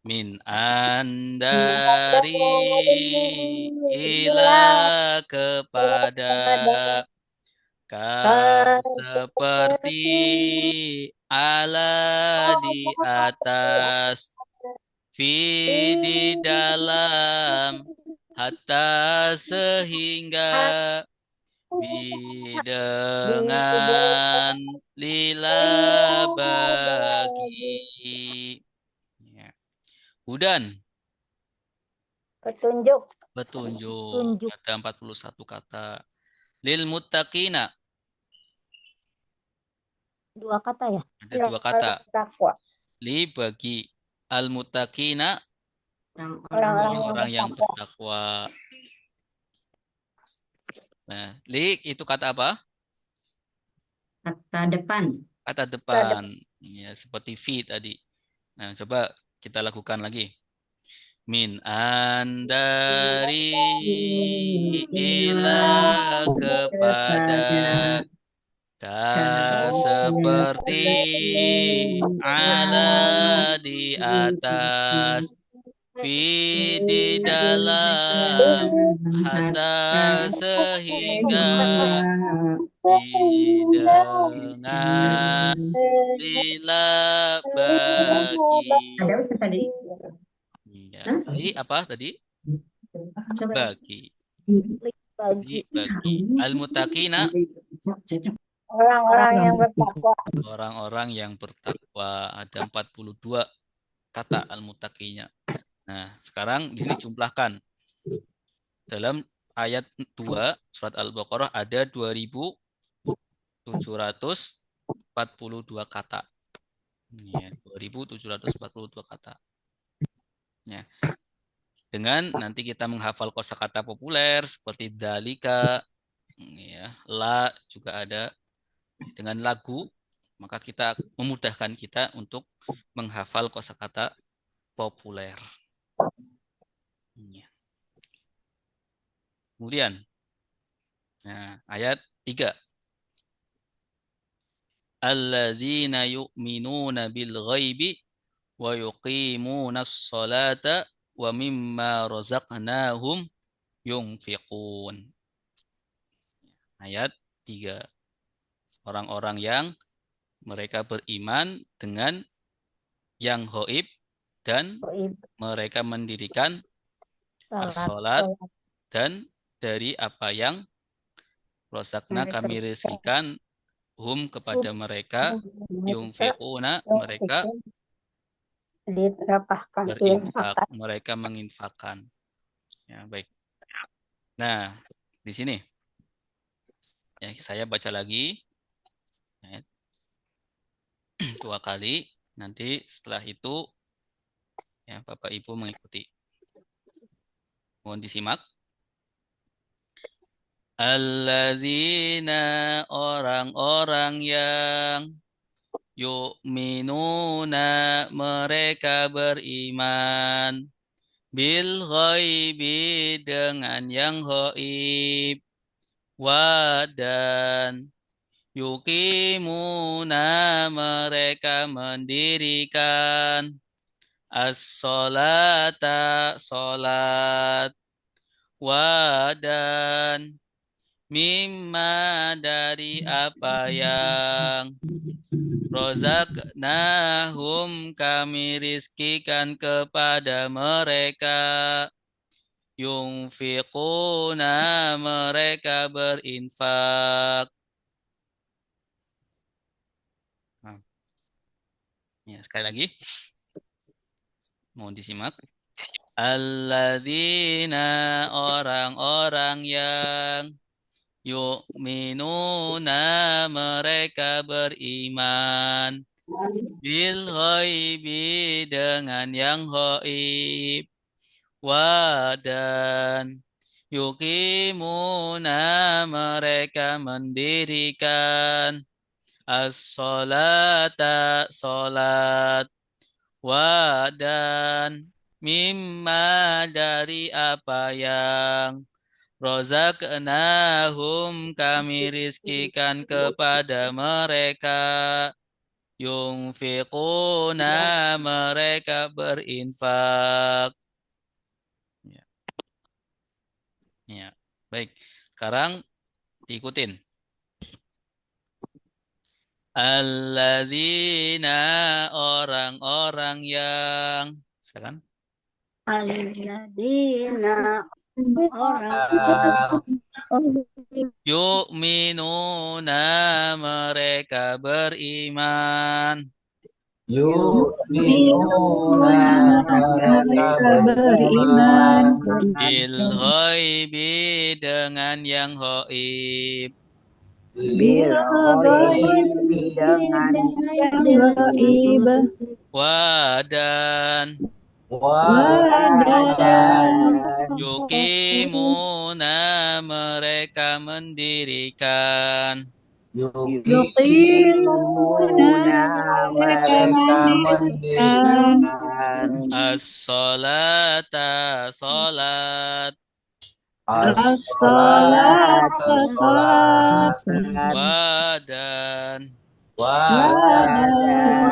Min andari ila kepada ka seperti ala di atas fi di dalam hatta sehingga Bidengan lila bagi. Ya. Hudan, Petunjuk. petunjuk. Ada 41 kata. Lil muttaqina, 2 kata ya? ada 2 kata. Takwa. Li bagi. Al muttaqina, orang-orang yang bertakwa. Nah, li itu kata apa? Kata depan. Kata depan. Ya, seperti fi tadi. Nah, coba kita lakukan lagi. Min andari ila kepada ka seperti ala di atas fi di dalam hatta sehingga dengan lila bagi. Ada Ustaz tadi? Ya, li apa tadi? Coba. Bagi. Bagi. Bagi. Al-muttaqina, Orang-orang yang bertakwa. orang-orang yang bertakwa. Ada 42 kata al-muttaqinya. Nah, sekarang di sini jumlahkan. Dalam ayat 2 surat Al-Baqarah ada 2742 kata. Ya, 2742 kata. Ya. Dengan nanti kita menghafal kosakata populer seperti dalika, ya, la juga ada. Dengan lagu, maka kita memudahkan kita untuk menghafal kosakata populer. Ya. Kemudian, nah, ayat 3. Alladzina yu'minuna bil ghaibi wa yuqimunas salata wa mimma razaqnahum yunfiqun. Ayat 3. Orang-orang yang mereka beriman dengan yang gaib dan mereka mendirikan as-salat dan dari apa yang razaqna kami rezekikan hum kepada mereka yunfiquna mereka Dirapahkan berinfak, mereka menginfakkan. Ya, baik. Nah, di sini ya, saya baca lagi ya, 2 kali. Nanti setelah itu ya Bapak Ibu mengikuti. Mohon disimak. Alladzina orang-orang yang yu'minuna mereka beriman bil ghaibi dengan yang ghaib wa dan yuqimuna mereka mendirikan as-salata salat wa dan mimma dari apa yang rozaknahum kami rizkikan kepada mereka yunfiquna mereka berinfak. Nah. Ya, sekali lagi. Mohon disimak. Alladzina orang-orang yang yu'minuna mereka beriman bil ghaibi dengan yang ghaib wa dan yuqimuna mereka mendirikan as-salata salat wa dan mimma dari apa yang rozaknahum kami rizkikan kepada mereka yunfiquna mereka berinfak. Ya. Ya. Baik, sekarang diikutin. Alladzina orang-orang yang silakan. Alladzina orang Yu'minuna mereka beriman. Yu'minuna mereka mereka beriman Bil ghaibi dengan yang gaib. bil ghaibi dengan yang gaib Wadan wadan yuqimuna mereka mendirikan. yuqimuna mereka mereka mendirikan mendirikan As-salata salat. as-salat salat Wadan wadan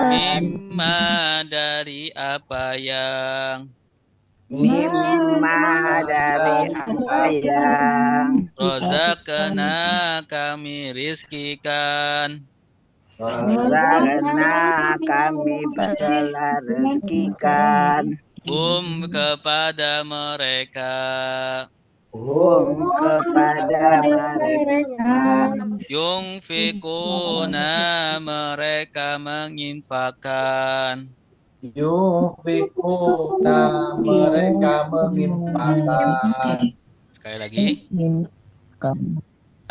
mimma dari apa yang mimma dari apa yang rozakna kami rizkikan. karena kami telah rezekikan Kepada mereka kepada mereka yungfikuna mereka menginfakkan. Yunfikuna mereka menginfakkan. Sekali lagi.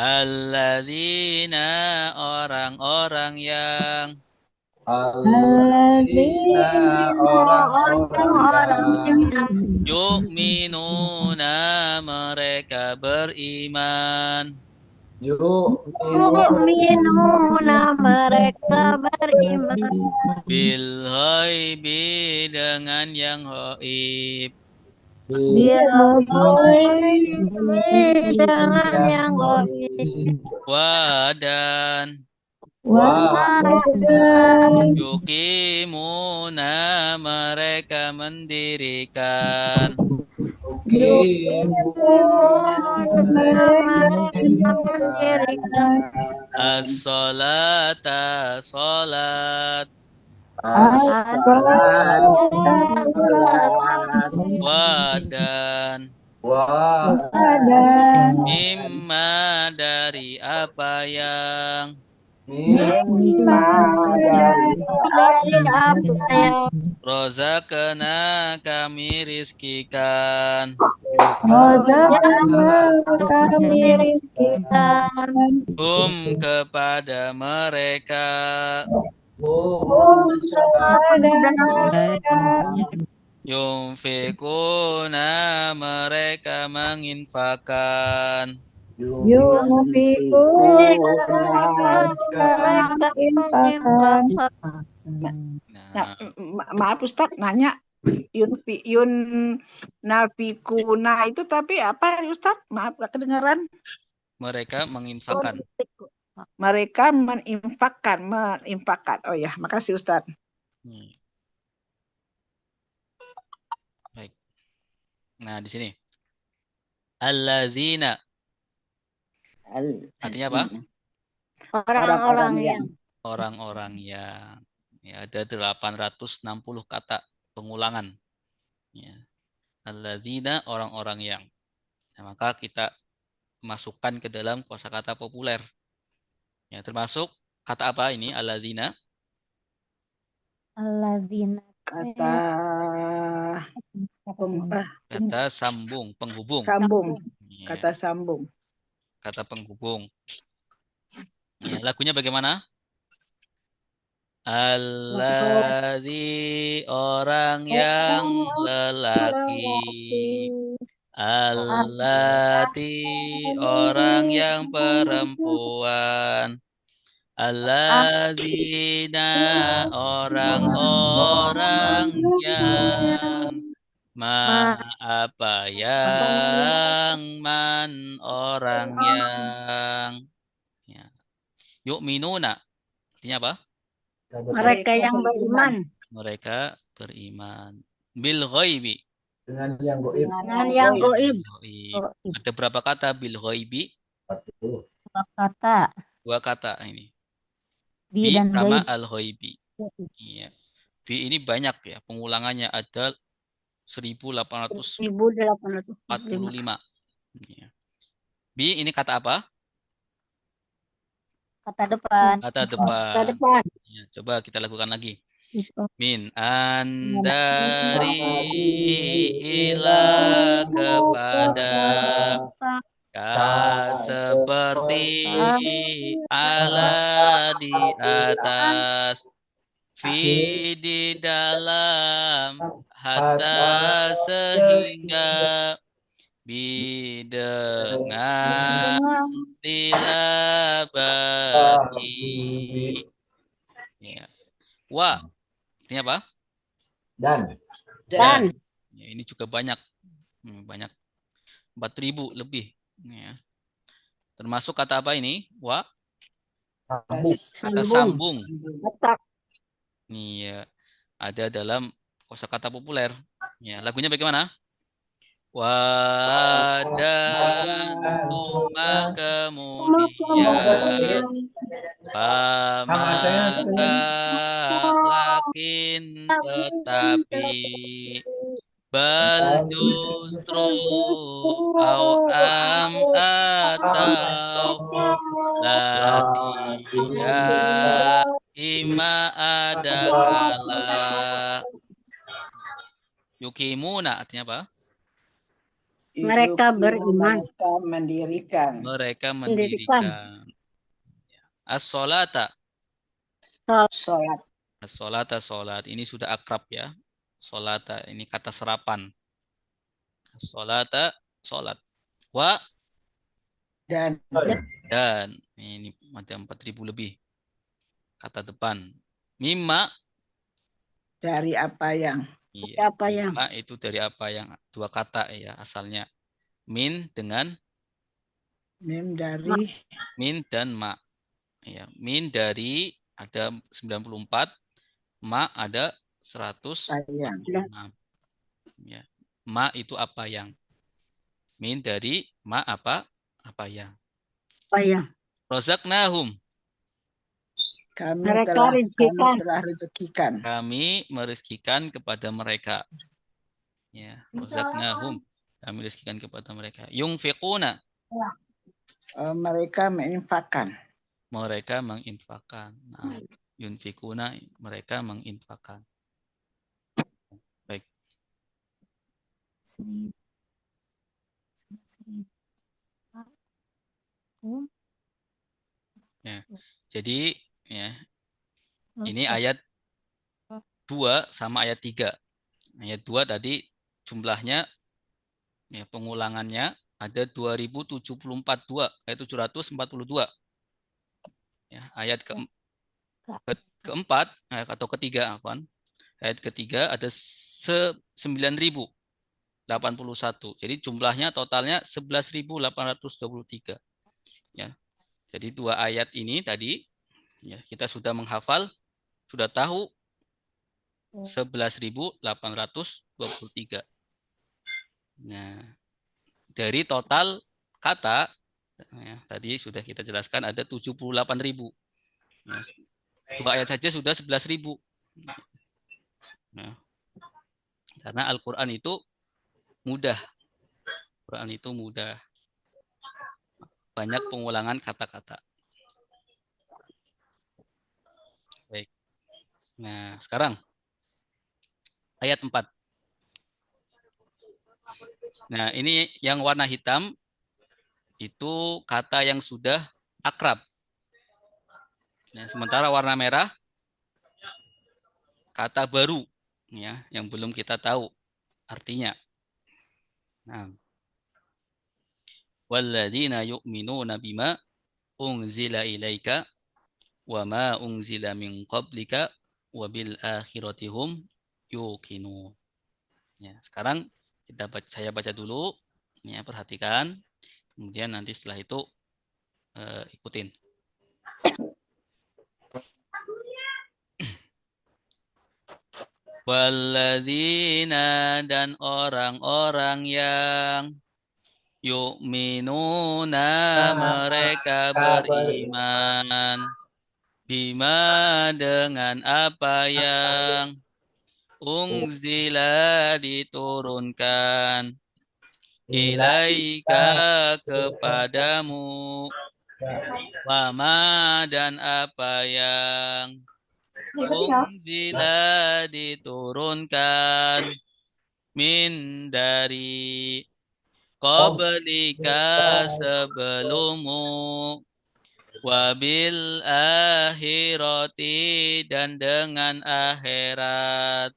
Alladzina orang-orang yang Alladzina orang-orang yang yu'minuna mereka beriman. yu'minuna mereka beriman Bil ghaibi dengan yang gaib. dengan yang gaib. Wadan wadan yuqimuna mereka mendirikan. Mendirikan As-salata salat. as-salat Wadan wadan mimma dari apa yang mimma dari dari apa yang rozakna kami rizkikan. rozakna kami rizkikan Kepada mereka kepada mereka yunfikuna mereka menginfakkan. yunfikuna mereka infakkan. Nah, Maaf Ustaz, nanya yun nafikuna itu tapi apa Ustaz? Maaf gak kedengaran. mereka menginfakkan. Mereka menginfakkan. Oh ya, makasih Ustaz. Baik. Nah, di sini. Allazina. Artinya apa? orang-orang yang Orang-orang yang ya, ada 860 kata pengulangan. Ya. Allazina orang-orang yang. Nah, maka kita masukkan ke dalam kosakata populer. Ya, termasuk kata apa ini? Allazina. alladzina Kata Kata sambung, penghubung. sambung. Ya, Kata sambung. kata penghubung. Ya, lagunya bagaimana? Alladzi orang yang lelaki. Allati orang yang perempuan. Alladzina orang-orang yang apa yang man orang yang ya. Yu'minuna artinya apa? mereka yang beriman Mereka beriman. Bil ghaibi. dengan yang goib. dengan yang gaib. Ada berapa kata bil ghaibi? Dua kata Dua kata ini. bi Bi dan sama gaib. al ghaibi. Iya. Bi ini banyak ya, pengulangannya ada 1845. 1845. Iya. Bi ini kata apa? Kata depan. Kata Kata depan. depan. Ya, coba kita lakukan lagi. Min andari ila kepada ka seperti ala di atas fi di dalam hatta sehingga bidengan dilabati. Ya. Wa artinya apa? Dan. Dan. Ya, ini juga banyak. Banyak 4.000 lebih. Ya. Termasuk kata apa ini? Wa? Kata sambung. Letak. Nih ya, ada dalam kosakata populer. Ya, lagunya bagaimana? Wadan summa kemudian pamaka lakin tetapi bal justru au am atau latiga ima ada kala yukimuna artinya apa? Mereka beriman. Mereka mendirikan. Mereka mendirikan. As-sholata. Sholat. As-sholata sholat. Ini sudah akrab ya. Sholata ini kata serapan. As-sholata sholat. Wa Dan ini ada 4.000 lebih. Kata depan. Mimma dari apa yang? Iya, Apa yang? mimma itu dari apa yang? Dua kata ya asalnya. Min dengan Mim dari min dan ma. Ya, min dari ada 94, ma ada 146. Ya. Ma itu apa yang? Min dari ma apa? Apa yang? Apa yang? Rozaknahum. kami Mereka telah rezekikan. Kami merezekikan kepada mereka. Ya, rozaknahum. Kami rezekikan kepada mereka. Yunfiquna. Mereka menginfakkan. Mereka menginfakkan. Nah, yunfikuna mereka menginfakkan. Baik. Ya. Jadi ya ini ayat 2 sama ayat 3. Ayat 2 tadi jumlahnya ya pengulangannya ada 2074 ayat 742. Ya, ayat keempat atau ketiga apaan? Ayat ketiga ada 9.081. Jadi jumlahnya totalnya 11.823. Ya. Jadi 2 ayat ini tadi ya kita sudah menghafal, sudah tahu 11.823. Nah, dari total kata ya, tadi sudah kita jelaskan ada 78.000. Ya, 2 ayat saja sudah 11.000. Nah, karena Al-Quran itu mudah. Al-Quran itu mudah. Banyak pengulangan kata-kata. Baik. Nah, sekarang ayat 4. Nah, ini yang warna hitam itu kata yang sudah akrab. Nah, sementara warna merah kata baru ya, yang belum kita tahu artinya. Nah, walladzina yu'minuna bima unzila ilaika wa ma unzila min qablika wa bil akhirati hum yuqinun. Ya, sekarang saya baca dulu ya, perhatikan. Kemudian nanti setelah itu ikutin. Walladzina dan orang-orang yang yu'minuna mereka beriman bima dengan apa yang unzila diturunkan ilaika kepadamu Wama dan apa yang unzila diturunkan min dari qablika sebelummu wabil akhirati dan dengan akhirat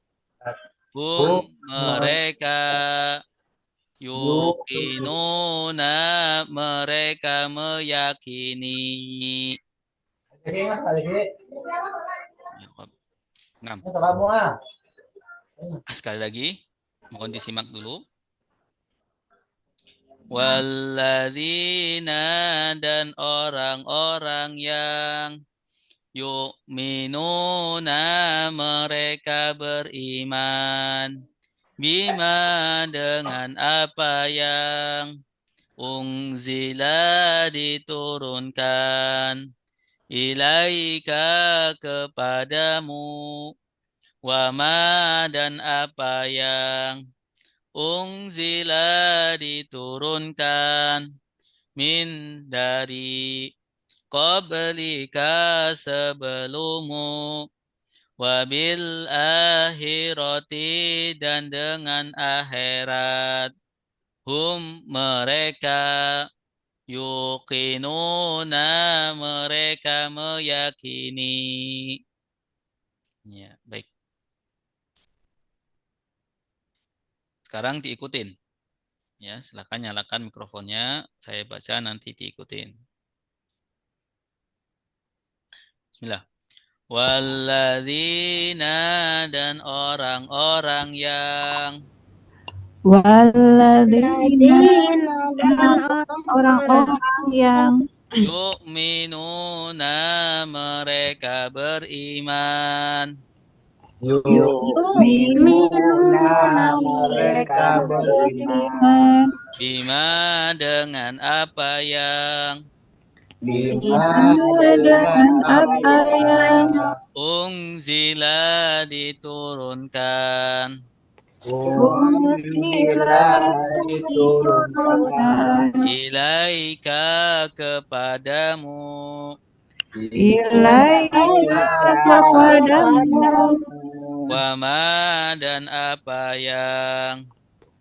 hum mereka yuqinuna mereka meyakini. Nah, sekali lagi mohon disimak dulu. Walladzina dan orang-orang yang yu'minuna mereka beriman bima dengan apa yang unzila diturunkan ilaika kepadamu wama dan apa yang unzila diturunkan min dari qablika sebelummu wabil akhirati dan dengan akhirat hum mereka yuqinuna mereka meyakini. Ya, baik. Sekarang diikutin. Ya, silakan nyalakan mikrofonnya. Saya baca nanti diikutin. Bismillah. Walladzina dan orang-orang yang Walladzina dan orang-orang yang yu'minuna mereka beriman Yu'minuna mereka beriman bima dengan apa yang bima dengan apa yang unzila diturunkan unzila diturunkan ilaika kepadamu ilaika kepadamu wama dan apa yang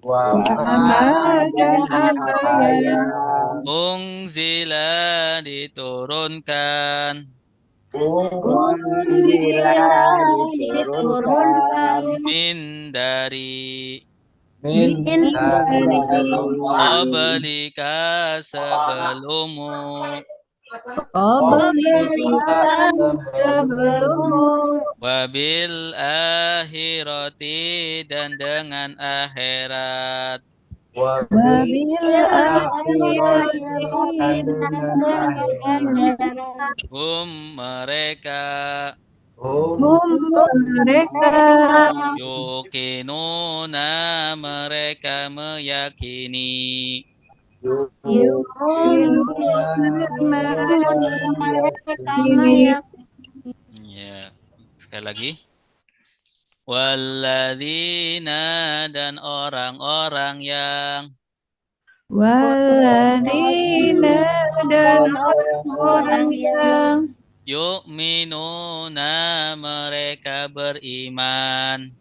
wama dan apa yang unzila diturunkan unzila diturunkan min dari min qablika sebelummu qablika sebelummu wabil akhirati dan dengan akhirat wabil akhirati dan dengan hum mereka hum mereka yuqinuna mereka meyakini ya sekali lagi walladzina dan orang-orang yang walladzina dan orang yang yu'minuna mereka beriman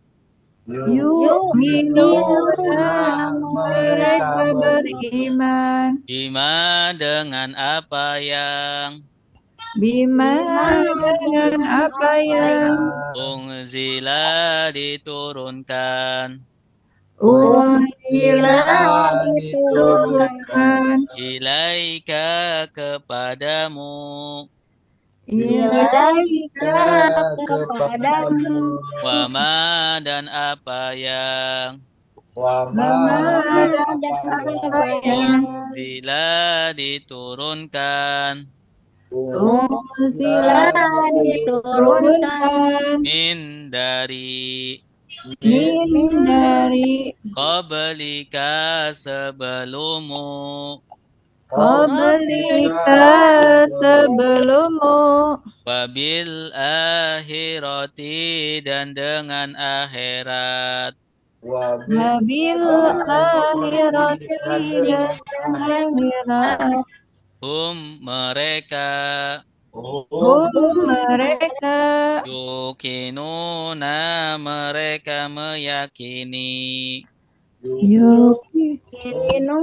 yu'minuna mereka beriman bima dengan apa yang bima dengan apa yang unzila diturunkan unzila diturunkan ilaika kepadamu ilaika kepadamu wama dan apa yang wama dan apa yang unzila diturunkan unzila diturunkan min dari qablika sebelummu wabil akhirati dan dengan akhirat wabil akhirati dan akhirat mereka mereka yukinuna mereka meyakini yukinuna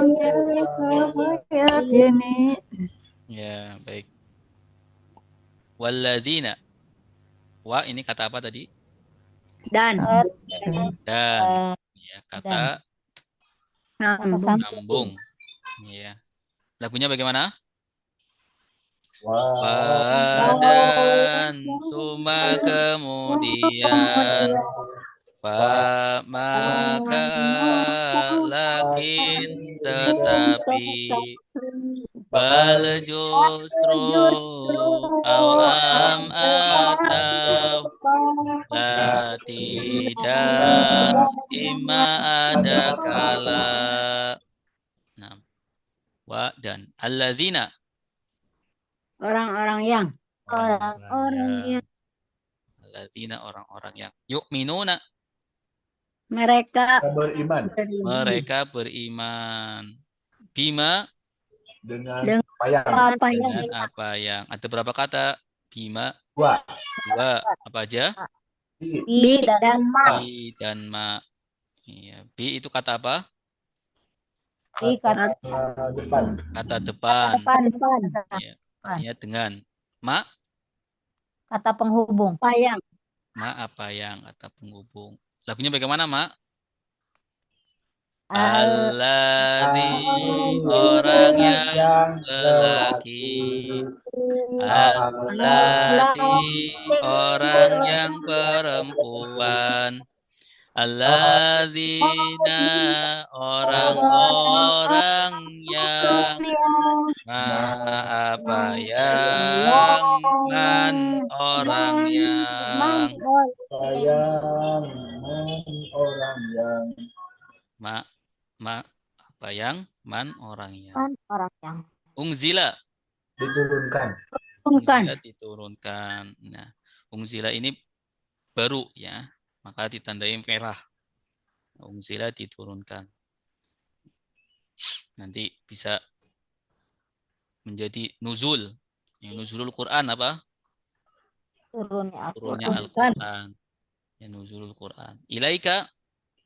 mereka meyakini ya baik walladzina wa ini kata apa tadi Dan dan ya kata sambung ya lagunya bagaimana dan suma kemudian maka lakin tetapi bal justru awam atau la tidak ima ada kala nah wa dan allazina orang-orang yang allazina orang-orang yang yu'minuna mereka Beriman mereka beriman bima dengan Dengan apa yang apa yang dengan apa yang ada berapa kata bima dua dua apa aja bi dan ma bi dan ma iya bi itu kata apa depan kata depan depan iya artinya dengan ma kata penghubung apa yang ma apa yang kata penghubung lagunya bagaimana ma al alladzi orang yang lelaki allati orang yang perempuan allazina orang-orang yang apa yang man orang yang sayang orang yang ma apa yang man orang yang orang yang ungzila diturunkan Ungzila diturunkan. Nah, ungzila ini baru ya, maka ditandai merah. Ungzila diturunkan. Nanti bisa menjadi nuzul. Yang nuzulul Quran apa? Turunnya Al-Quran. Ya, nuzulul Quran. Ilaika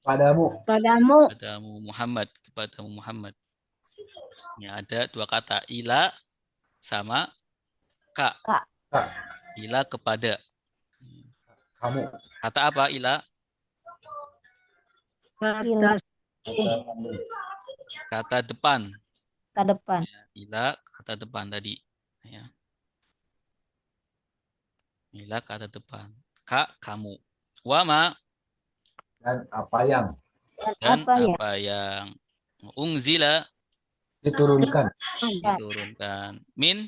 padamu kepadamu Muhammad. Ya, ada dua kata. Ila sama ka. Ila kepada. kamu Kata apa ila? Kata depan. Ya, ila kata depan tadi. Ya. Ila kata depan. Ka kamu. Wama dan apa yang ungzila diturunkan min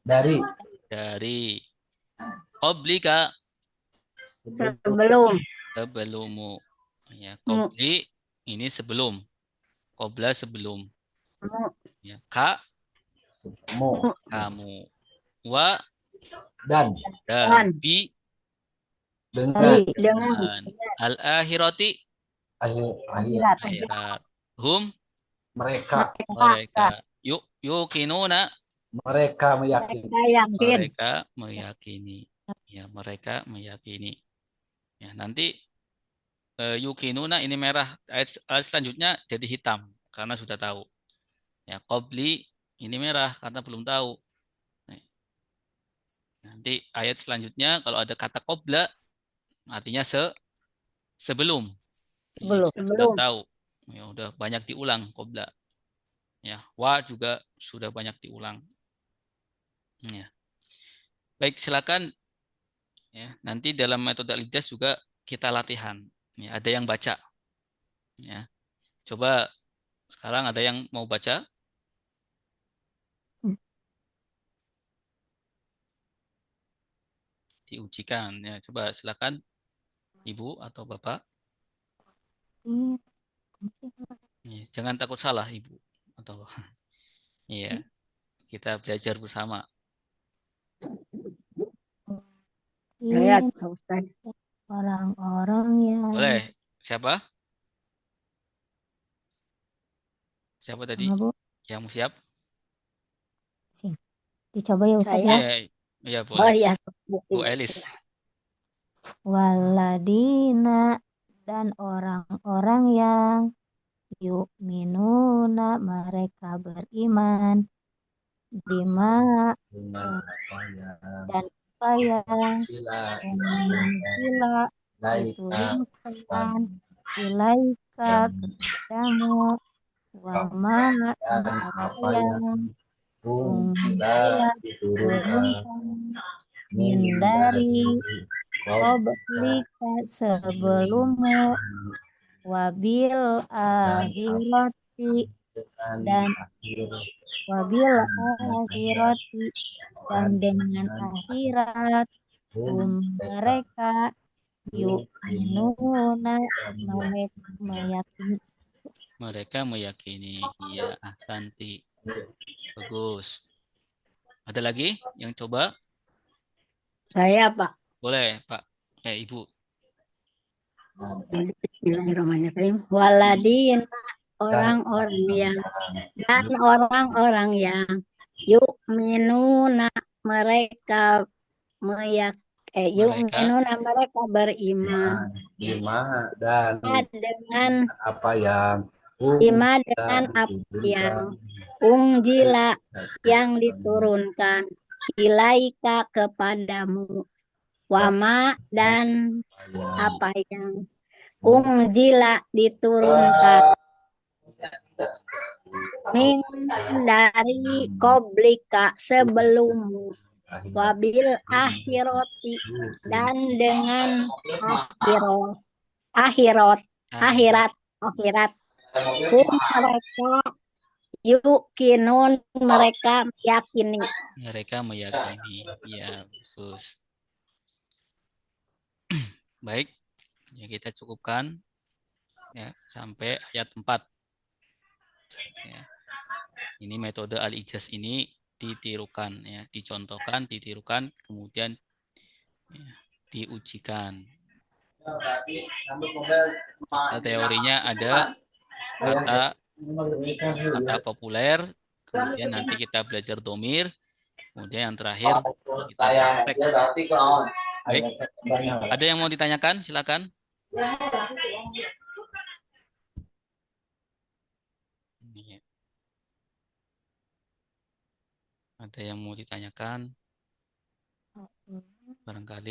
dari qablika sebelummu ya qabli ini sebelum qabla sebelum ya ka kamu wa dan bi dengan al-akhirati akhirat hum mereka yuqinuna mereka meyakini ya mereka meyakini ya nanti yuqinuna ini merah ayat selanjutnya jadi hitam karena sudah tahu ya qabli ini merah karena belum tahu nanti ayat selanjutnya kalau ada kata qabla artinya sebelum sudah tahu ya udah banyak diulang qabla ya wa juga sudah banyak diulang ya baik silakan ya nanti dalam metode Al-Ijaz juga kita latihan ya ada yang baca ya coba sekarang ada yang mau baca diujikan ya coba silakan ibu atau bapak ya, jangan takut salah ibu atau iya kita belajar bersama orang-orang yang boleh siapa tadi yang siap Sing. Dicoba ya Ustaz ya. Ya Oh boleh. ya, Bu Elis. Waladina dan orang-orang yang yu'minuna mereka beriman bima Dengan apa yang dan apa yang sila sila laika diturunkan ilaika kepadamu wama dan dan apa apa yang yang sila unsila diturunkan turunkan min dari qablika sebelummu wabil akhirati dan akhir wabil akhirati dan dengan akhirat mereka yu'minuna mereka meyakini. Mereka meyakini. Iya, ahsanti. Bagus. Ada lagi yang coba? saya Pak. Boleh, Pak. Ibu. Bismillahirrahmanirrahim. Waladin orang-orang yang dan orang-orang yang yu'minuna mereka yu'minuna mereka beriman bima dan dengan apa yang iman dengan apa yang unjila yang diturunkan ilaika kepadamu wama dan apa yang unjila diturunkan min dari koblika sebelummu wabil akhirati dan dengan akhirat akhirat mereka yukinun mereka meyakini. Mereka meyakini. Ya, bagus. Baik. Ya, kita cukupkan ya sampai ayat 4. Ya. Ini metode al-ijaz ini ditirukan ya, dicontohkan, ditirukan, kemudian ya, diujikan. Nah, teorinya ada kata populer, kemudian nanti kita belajar domir, kemudian yang terakhir kita praktek. Baik, ada yang mau ditanyakan? Silakan. Ada yang mau ditanyakan? Barangkali.